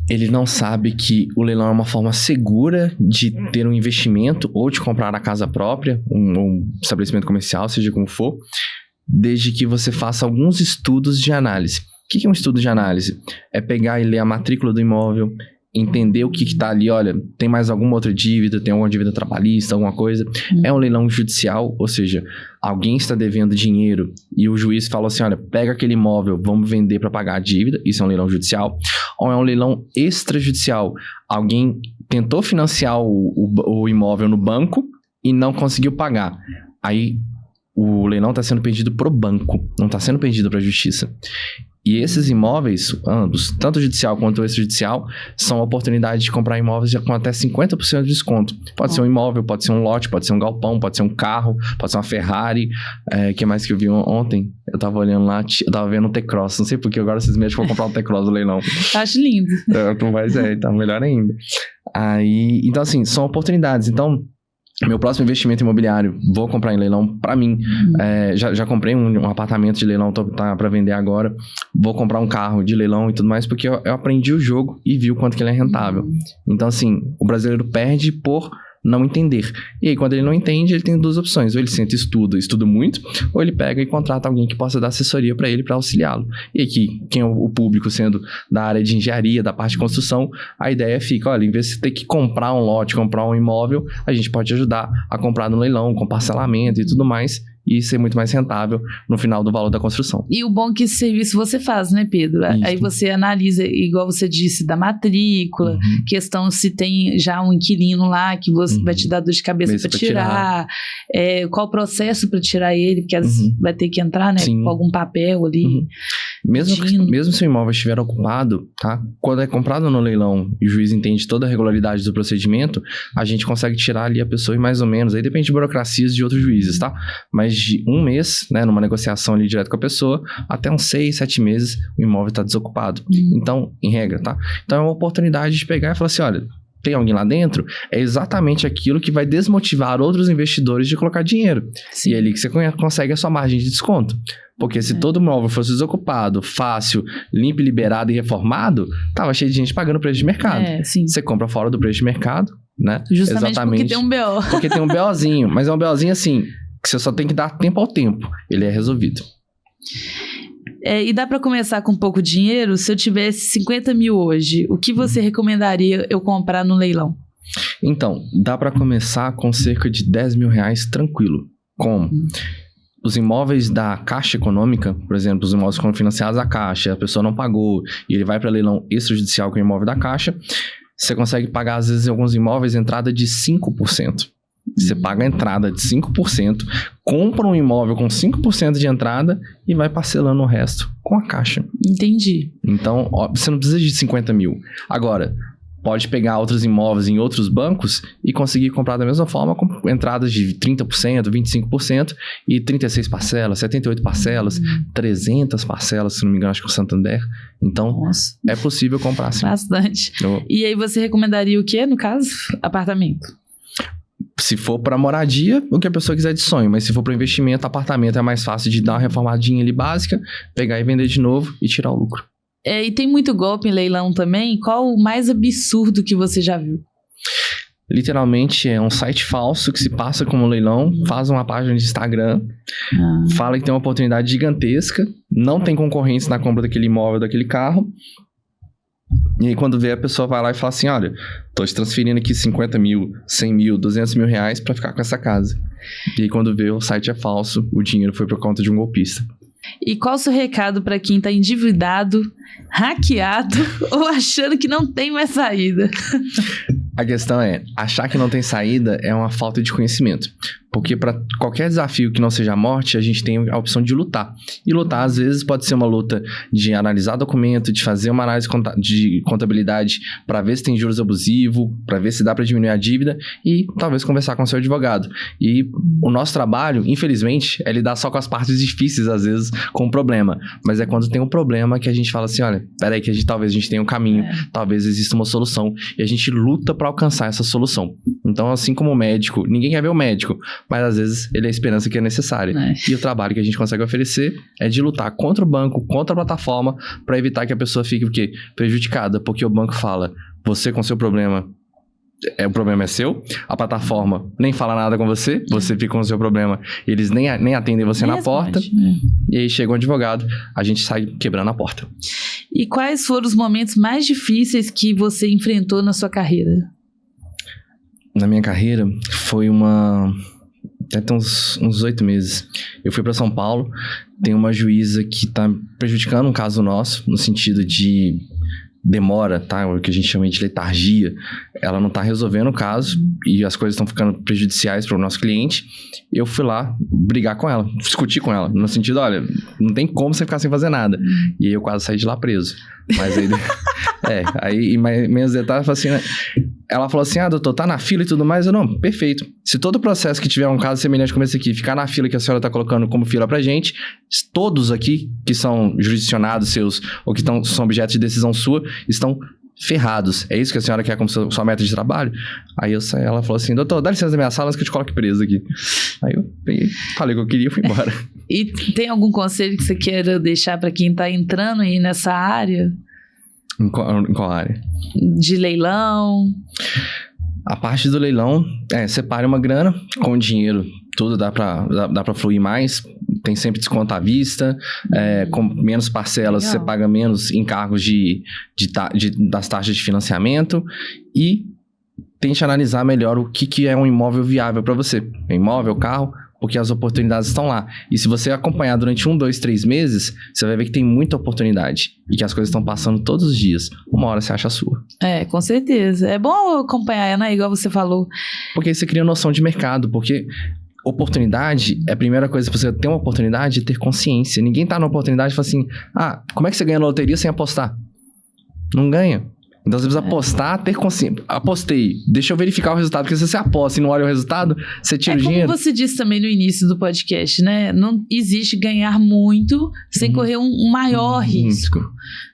Ele não sabe que o leilão é uma forma segura de ter um investimento ou de comprar a casa própria, um estabelecimento comercial, seja como for, desde que você faça alguns estudos de análise. O que é um estudo de análise? É pegar e ler a matrícula do imóvel, entender o que está ali, olha, tem mais alguma outra dívida, tem alguma dívida trabalhista, alguma coisa. É um leilão judicial, ou seja, alguém está devendo dinheiro e o juiz fala assim, olha, pega aquele imóvel, vamos vender para pagar a dívida, isso é um leilão judicial. Ou é um leilão extrajudicial, alguém tentou financiar o imóvel no banco e não conseguiu pagar. Aí o leilão está sendo pedido pro banco, não está sendo pedido para a justiça. E esses imóveis, ambos, tanto judicial quanto extrajudicial, são oportunidades de comprar imóveis com até 50% de desconto. Pode ser um imóvel, pode ser um lote, pode ser um galpão, pode ser um carro, pode ser uma Ferrari. Que mais que eu vi ontem? Eu tava olhando lá, eu tava vendo um T-Cross. Não sei porque agora vocês me acham que vou comprar um T-Cross do leilão. Acho lindo. Mas tá melhor ainda. Então assim, são oportunidades. Então, meu próximo investimento imobiliário, vou comprar em leilão pra mim. Já comprei um apartamento de leilão, tá pra vender agora. Vou comprar um carro de leilão e tudo mais, porque eu aprendi o jogo e vi o quanto que ele é rentável. Então, assim, o brasileiro perde por não entender. E aí, quando ele não entende, ele tem duas opções. Ou ele senta e estuda muito, ou ele pega e contrata alguém que possa dar assessoria para ele, para auxiliá-lo. E aqui, quem é o público sendo da área de engenharia, da parte de construção, a ideia fica, olha, em vez de ter que comprar um lote, comprar um imóvel, a gente pode ajudar a comprar no leilão, com parcelamento e tudo mais, e ser muito mais rentável no final do valor da construção. E o bom é que esse serviço você faz, né, Pedro? Isso. Aí você analisa, igual você disse, da matrícula, questão se tem já um inquilino lá que você vai te dar dor de cabeça para tirar, qual o processo para tirar ele, porque às vezes vai ter que entrar, né, com algum papel ali. Mesmo se o imóvel estiver ocupado, tá? Quando é comprado no leilão e o juiz entende toda a regularidade do procedimento, a gente consegue tirar ali a pessoa em mais ou menos, aí depende de burocracias de outros juízes, tá? Mas de um mês, né, numa negociação ali direto com a pessoa, até uns 6, 7 meses, o imóvel está desocupado. Então, em regra, tá? Então é uma oportunidade de pegar e falar assim, olha, tem alguém lá dentro? É exatamente aquilo que vai desmotivar outros investidores de colocar dinheiro. Sim. E é ali que você consegue a sua margem de desconto. Porque se todo imóvel fosse desocupado, fácil, limpo, liberado e reformado, tava cheio de gente pagando preço de mercado. Você compra fora do preço de mercado, né? Justamente porque tem um BO. Porque tem um BOzinho, mas é um BOzinho assim, que você só tem que dar tempo ao tempo. Ele é resolvido. E dá para começar com pouco dinheiro? Se eu tivesse 50 mil hoje, o que você recomendaria eu comprar no leilão? Então, dá para começar com cerca de 10 mil reais tranquilo. Como? Os imóveis da Caixa Econômica, por exemplo, os imóveis que foram financiados à Caixa, a pessoa não pagou e ele vai para leilão extrajudicial com o imóvel da Caixa, você consegue pagar, às vezes, em alguns imóveis, entrada de 5%. Você paga a entrada de 5%, compra um imóvel com 5% de entrada e vai parcelando o resto com a Caixa. Entendi. Então, você não precisa de 50 mil. Agora, pode pegar outros imóveis em outros bancos e conseguir comprar da mesma forma com entradas de 30%, 25% e 36 parcelas, 78 parcelas, 300 parcelas, se não me engano, acho que é o Santander. Então, é possível comprar sim. Bastante. E aí você recomendaria o quê, no caso? Apartamento? Se for para moradia, o que a pessoa quiser de sonho. Mas se for para investimento, apartamento é mais fácil de dar uma reformadinha ali básica, pegar e vender de novo e tirar o lucro. E tem muito golpe em leilão também? Qual o mais absurdo que você já viu? Literalmente é um site falso que se passa como leilão, faz uma página de Instagram, fala que tem uma oportunidade gigantesca, não tem concorrência na compra daquele imóvel, daquele carro. E aí quando vê, a pessoa vai lá e fala assim, olha, tô te transferindo aqui 50 mil, 100 mil, 200 mil reais pra ficar com essa casa. E aí quando vê, o site é falso, o dinheiro foi por conta de um golpista. E qual o seu recado pra quem tá endividado, hackeado ou achando que não tem mais saída? A questão é, achar que não tem saída é uma falta de conhecimento. Porque para qualquer desafio que não seja a morte, a gente tem a opção de lutar. E lutar, às vezes, pode ser uma luta de analisar documento, de fazer uma análise de contabilidade para ver se tem juros abusivos, para ver se dá para diminuir a dívida e talvez conversar com o seu advogado. E o nosso trabalho, infelizmente, é lidar só com as partes difíceis, às vezes, com o problema. Mas é quando tem um problema que a gente fala assim, olha, peraí que talvez a gente tenha um caminho, talvez exista uma solução. E a gente luta para alcançar essa solução. Então, assim como o médico, ninguém quer ver o médico, mas às vezes ele é a esperança que é necessária. E o trabalho que a gente consegue oferecer é de lutar contra o banco, contra a plataforma, para evitar que a pessoa fique o quê? Prejudicada, porque o banco fala, você com seu problema, o problema é seu, a plataforma nem fala nada com você, você fica com o seu problema, eles nem atendem você na porta, e aí chega um advogado, a gente sai quebrando a porta. E quais foram os momentos mais difíceis que você enfrentou na sua carreira? Na minha carreira, foi deve ter uns 8 meses. Eu fui para São Paulo, tem uma juíza que tá prejudicando um caso nosso, no sentido de demora, tá? O que a gente chama de letargia. Ela não tá resolvendo o caso e as coisas estão ficando prejudiciais para o nosso cliente. Eu fui lá brigar com ela, discutir com ela, no sentido, olha, não tem como você ficar sem fazer nada. E aí eu quase saí de lá preso. Mas aí... aí meus detalhes, assim, né? Ela falou assim, doutor, tá na fila e tudo mais? Eu, não, perfeito. Se todo processo que tiver um caso semelhante como esse aqui, ficar na fila que a senhora tá colocando como fila pra gente, todos aqui que são jurisdicionados seus, ou que são objetos de decisão sua, estão ferrados. É isso que a senhora quer como sua meta de trabalho? Aí ela falou assim, doutor, dá licença da minha sala antes que eu te coloque preso aqui. Aí eu peguei, falei o que eu queria e fui embora. E tem algum conselho que você queira deixar pra quem tá entrando aí nessa área? Em qual área? De leilão. A parte do leilão, separe uma grana com o dinheiro, tudo dá pra fluir mais, tem sempre desconto à vista, com menos parcelas você paga menos encargos das taxas de financiamento e tente analisar melhor o que é um imóvel viável para você. Imóvel, carro, porque as oportunidades estão lá. E se você acompanhar durante 1, 2, 3 meses, você vai ver que tem muita oportunidade. E que as coisas estão passando todos os dias. Uma hora você acha a sua. Com certeza. É bom acompanhar, né? Igual você falou. Porque aí você cria noção de mercado. Porque oportunidade é a primeira coisa. Pra você ter uma oportunidade, é ter consciência. Ninguém tá na oportunidade e fala assim, como é que você ganha na loteria sem apostar? Não ganha. Então você precisa apostar, ter consciência. Apostei, deixa eu verificar o resultado. Porque se você aposta e não olha o resultado, você tira o dinheiro. Como você disse também no início do podcast, né? Não existe ganhar muito sem correr um maior risco.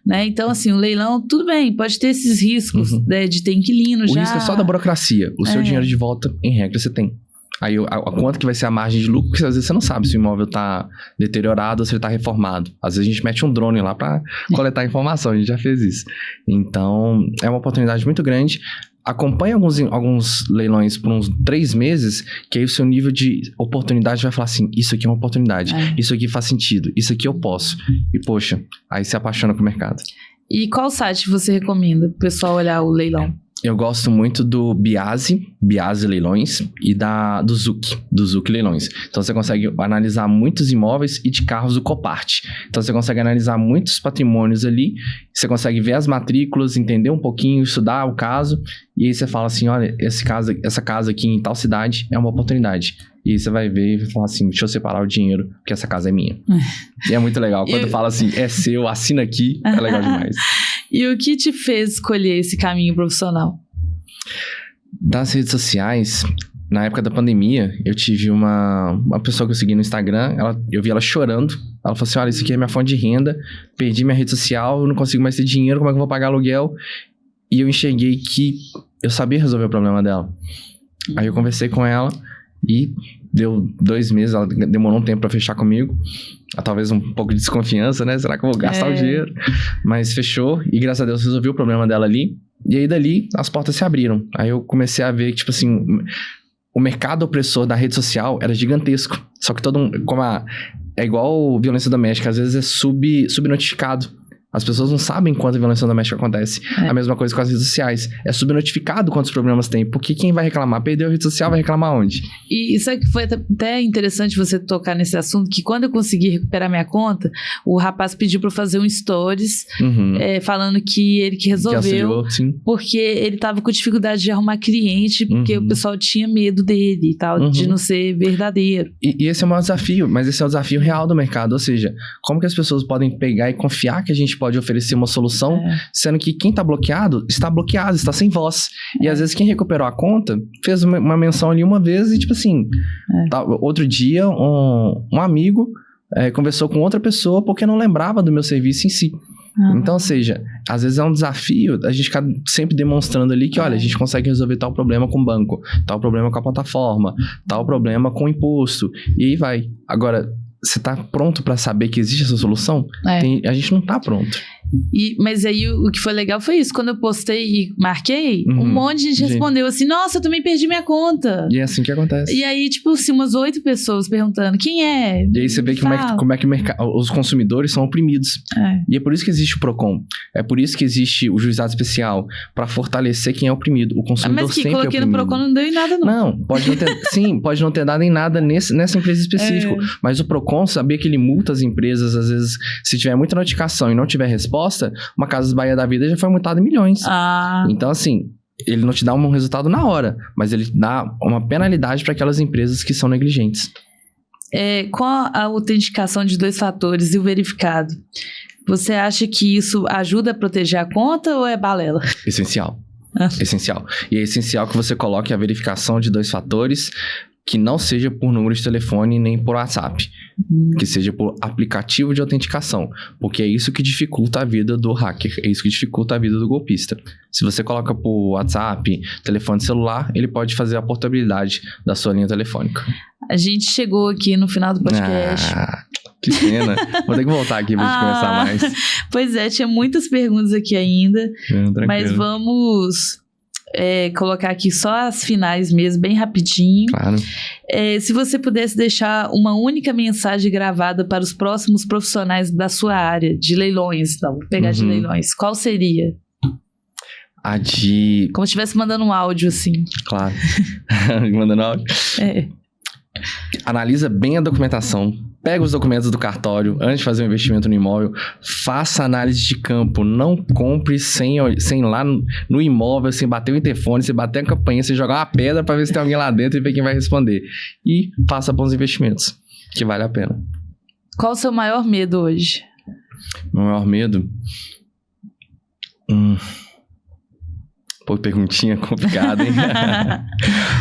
Né? Então, assim, o leilão, tudo bem, pode ter esses riscos, né, de ter inquilino já. O risco é só da burocracia. O seu dinheiro de volta, em regra, você tem. Aí, quanto que vai ser a margem de lucro? Porque às vezes você não sabe se o imóvel tá deteriorado ou se ele tá reformado. Às vezes a gente mete um drone lá pra coletar informação. A gente já fez isso. Então, é uma oportunidade muito grande. Acompanhe alguns leilões por uns 3 meses, que aí o seu nível de oportunidade vai falar assim, isso aqui é uma oportunidade. Isso aqui faz sentido. Isso aqui eu posso. E, poxa, aí se apaixona com o mercado. E qual site você recomenda pro pessoal olhar o leilão? Eu gosto muito do Biase Leilões e do Zuc Leilões. Então você consegue analisar muitos imóveis e de carros do Copart. Então você consegue analisar muitos patrimônios ali, você consegue ver as matrículas, entender um pouquinho, estudar o caso, e aí você fala assim, olha, essa casa aqui em tal cidade é uma oportunidade. E aí você vai ver e vai falar assim, deixa eu separar o dinheiro, porque essa casa é minha. E é muito legal. Quando fala assim, é seu, assina aqui, é legal demais. E o que te fez escolher esse caminho profissional? Das redes sociais, na época da pandemia, eu tive uma pessoa que eu segui no Instagram, eu vi ela chorando. Ela falou assim, olha, isso aqui é minha fonte de renda, perdi minha rede social, eu não consigo mais ter dinheiro, como é que eu vou pagar aluguel? E eu enxerguei que eu sabia resolver o problema dela. Aí eu conversei com ela e deu 2 meses, ela demorou um tempo pra fechar comigo. Talvez um pouco de desconfiança, né? Será que eu vou gastar o dinheiro? Mas fechou e graças a Deus resolvi o problema dela ali. E aí dali as portas se abriram. Aí eu comecei a ver que, tipo assim, o mercado opressor da rede social era gigantesco. Só que é igual violência doméstica, às vezes é subnotificado. As pessoas não sabem quanto a violência doméstica acontece. A mesma coisa com as redes sociais. É subnotificado quantos problemas tem. Porque quem vai reclamar? Perdeu a rede social, vai reclamar onde? E isso aqui foi até interessante você tocar nesse assunto, que quando eu consegui recuperar minha conta, o rapaz pediu pra eu fazer um stories, falando que ele que resolveu, porque ele tava com dificuldade de arrumar cliente, porque o pessoal tinha medo dele e tal, de não ser verdadeiro. E esse é o maior desafio, mas esse é o desafio real do mercado. Ou seja, como que as pessoas podem pegar e confiar que a gente pode oferecer uma solução, sendo que quem tá bloqueado, está sem voz. E às vezes quem recuperou a conta, fez uma menção ali uma vez e tipo assim, outro dia um amigo conversou com outra pessoa porque não lembrava do meu serviço em si. Então, ou seja, às vezes é um desafio a gente ficar sempre demonstrando ali que, olha, a gente consegue resolver tal problema com o banco, tal problema com a plataforma, tal problema com o imposto, e aí vai. Agora, você tá pronto pra saber que existe essa solução? A gente não tá pronto. Mas aí o que foi legal foi isso. Quando eu postei e marquei, um monte de gente respondeu assim, nossa, eu também perdi minha conta. E é assim que acontece. E aí, tipo assim, umas 8 pessoas perguntando, quem é? E aí você vê como é que os consumidores são oprimidos. E é por isso que existe o PROCON. É por isso que existe o juizado especial, pra fortalecer quem é oprimido. O consumidor sempre é oprimido. Mas que coloquei no PROCON não deu em nada, não. Não, pode não ter... sim, pode não ter dado em nada nessa empresa específica. Mas o PROCON sabia que ele multa as empresas, às vezes, se tiver muita notificação e não tiver resposta, uma Casas Bahia da vida já foi multada em milhões. Então, assim, ele não te dá um resultado na hora, mas ele dá uma penalidade para aquelas empresas que são negligentes. Com a autenticação de 2 fatores e o verificado, você acha que isso ajuda a proteger a conta ou é balela? Essencial. Essencial. E é essencial que você coloque a verificação de 2 fatores que não seja por número de telefone nem por WhatsApp. Que seja por aplicativo de autenticação. Porque é isso que dificulta a vida do hacker. É isso que dificulta a vida do golpista. Se você coloca por WhatsApp, telefone celular, ele pode fazer a portabilidade da sua linha telefônica. A gente chegou aqui no final do podcast. Que pena. Vou ter que voltar aqui pra gente conversar mais. Pois é, tinha muitas perguntas aqui ainda. Mas vamos... colocar aqui só as finais mesmo, bem rapidinho. Claro. Se você pudesse deixar uma única mensagem gravada para os próximos profissionais da sua área, de leilões, então, vou pegar de leilões, qual seria? Como se estivesse mandando um áudio, assim. Claro. Mandando áudio? Analisa bem a documentação. Pega os documentos do cartório antes de fazer um investimento no imóvel. Faça análise de campo. Não compre sem ir lá no imóvel, sem bater o interfone, sem bater a campainha, sem jogar uma pedra para ver se tem alguém lá dentro e ver quem vai responder. E faça bons investimentos, que vale a pena. Qual o seu maior medo hoje? Meu maior medo? Pô, perguntinha complicada, hein?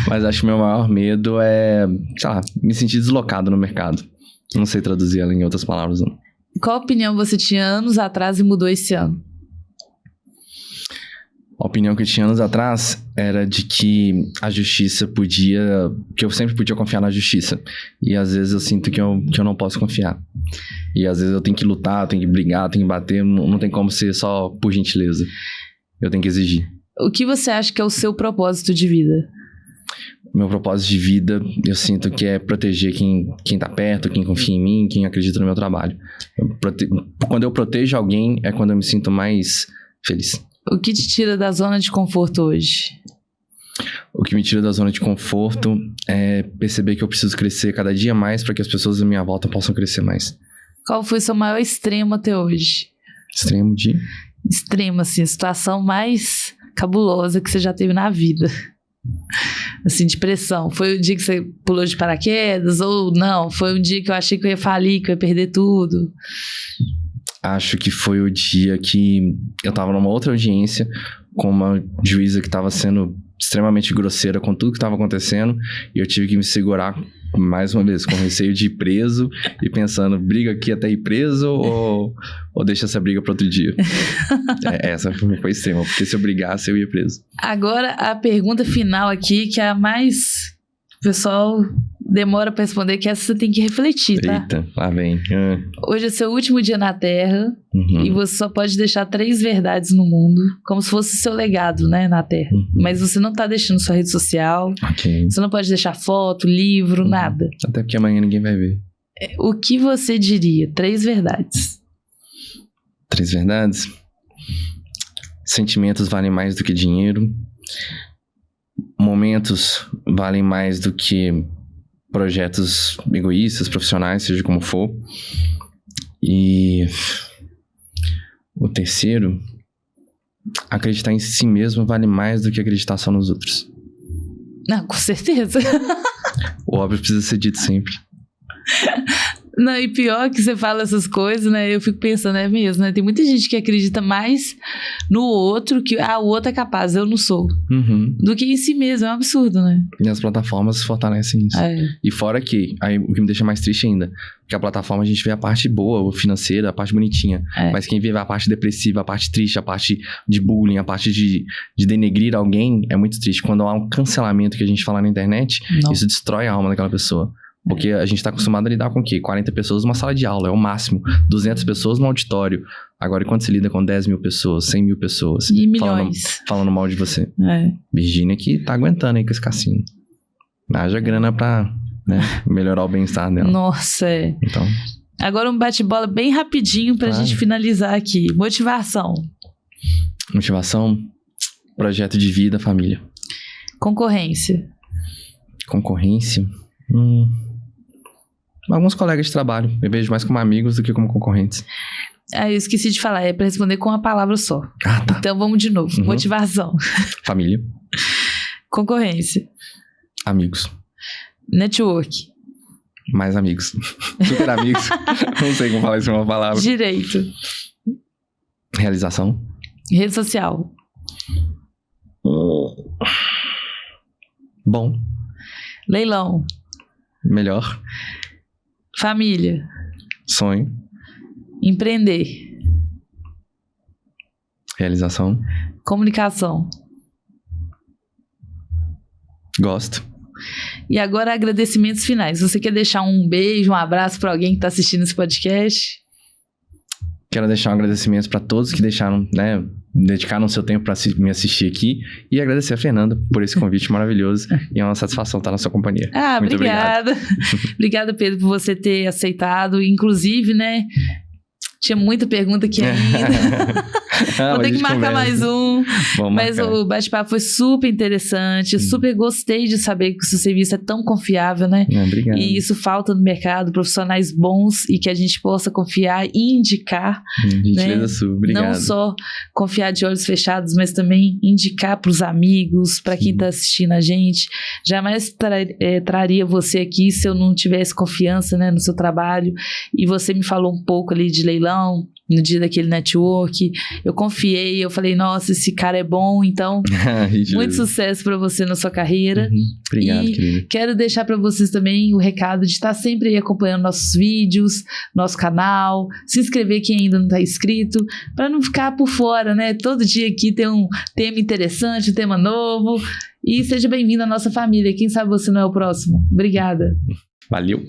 Mas acho que meu maior medo é, sei lá, me sentir deslocado no mercado. Não sei traduzir ela em outras palavras, não. Qual opinião você tinha anos atrás e mudou esse ano? A opinião que eu tinha anos atrás era de que a justiça que eu sempre podia confiar na justiça. E às vezes eu sinto que eu não posso confiar. E às vezes eu tenho que lutar, eu tenho que brigar, eu tenho que bater, não tem como ser só por gentileza. Eu tenho que exigir. O que você acha que é o seu propósito de vida? Meu propósito de vida, eu sinto que é proteger quem tá perto, quem confia em mim, quem acredita no meu trabalho. Quando eu protejo alguém, é quando eu me sinto mais feliz. O que te tira da zona de conforto hoje? O que me tira da zona de conforto é perceber que eu preciso crescer cada dia mais para que as pessoas à minha volta possam crescer mais. Qual foi o seu maior extremo até hoje? Extremo de? Extremo, assim, a situação mais cabulosa que você já teve na vida. Assim, de pressão. Foi o dia que você pulou de paraquedas ou não? Foi um dia que eu achei que eu ia falir, que eu ia perder tudo? Acho que foi o dia que eu tava numa outra audiência com uma juíza que tava sendo extremamente grosseira com tudo que tava acontecendo e eu tive que me segurar mais uma vez, com receio de ir preso e pensando, briga aqui até ir preso ou deixa essa briga para outro dia? Essa foi extrema, porque se eu brigasse eu ia preso. Agora a pergunta final aqui, que é a mais... O pessoal demora para responder, que essa você tem que refletir, tá? Eita, lá vem. Hoje é seu último dia na Terra e você só pode deixar 3 verdades no mundo, como se fosse seu legado, né, na Terra. Mas você não tá deixando sua rede social, você não pode deixar foto, livro, nada. Até porque amanhã ninguém vai ver. O que você diria? 3 verdades. 3 verdades. Sentimentos valem mais do que dinheiro. Momentos valem mais do que projetos egoístas, profissionais, seja como for. E o terceiro, acreditar em si mesmo vale mais do que acreditar só nos outros. Não, com certeza. O óbvio precisa ser dito sempre. Não, e pior que você fala essas coisas, né? Eu fico pensando, é mesmo, né? Tem muita gente que acredita mais no outro, que o outro é capaz, eu não sou. Do que em si mesmo, é um absurdo, né? E as plataformas fortalecem isso. E fora que, aí o que me deixa mais triste ainda, que a plataforma a gente vê a parte boa, financeira, a parte bonitinha. Mas quem vê a parte depressiva, a parte triste, a parte de bullying, a parte de denegrir alguém, é muito triste. Quando há um cancelamento que a gente fala na internet, isso destrói a alma daquela pessoa. Porque a gente tá acostumado a lidar com o quê? 40 pessoas numa sala de aula, é o máximo. 200 pessoas no auditório. Agora, quando você lida com 10 mil pessoas, 100 mil pessoas... E milhões. Falando mal de você. Virgínia que tá aguentando aí com esse cassino. Haja grana pra melhorar o bem-estar dela. Nossa, Então... Agora um bate-bola bem rapidinho pra gente finalizar aqui. Motivação. Motivação, projeto de vida, família. Concorrência. Concorrência... Alguns colegas de trabalho. Eu vejo mais como amigos do que como concorrentes. Eu esqueci de falar. É pra responder com uma palavra só. Tá. Então vamos de novo. Motivação. Família. Concorrência. Amigos. Network. Mais amigos. Super amigos. Não sei como falar isso em uma palavra. Direito. Realização. Rede social. Bom. Leilão. Melhor. Família. Sonho. Empreender. Realização. Comunicação. Gosto. E agora agradecimentos finais. Você quer deixar um beijo, um abraço para alguém que está assistindo esse podcast? Quero deixar um agradecimento para todos que deixaram, dedicaram seu tempo para me assistir aqui e agradecer a Fernanda por esse convite maravilhoso e é uma satisfação estar na sua companhia. Muito obrigada. Obrigada, Pedro, por você ter aceitado. Inclusive, tinha muita pergunta aqui ainda. Vou ter que marcar mais um. Mas o bate-papo foi super interessante. Super gostei de saber que o seu serviço é tão confiável, né? Obrigado. E isso falta no mercado, profissionais bons e que a gente possa confiar e indicar. Gentileza sua, obrigado. Não só confiar de olhos fechados, mas também indicar para os amigos, para quem está assistindo a gente. Jamais traria você aqui se eu não tivesse confiança, no seu trabalho. E você me falou um pouco ali de leilão, no dia daquele network, eu confiei, eu falei, nossa, esse cara é bom, então muito sucesso para você na sua carreira. Obrigado, querido. Quero deixar para vocês também o recado de estar sempre aí acompanhando nossos vídeos, nosso canal, se inscrever quem ainda não está inscrito, para não ficar por fora, todo dia aqui tem um tema interessante, um tema novo, e seja bem-vindo à nossa família, quem sabe você não é o próximo. Obrigada. Valeu.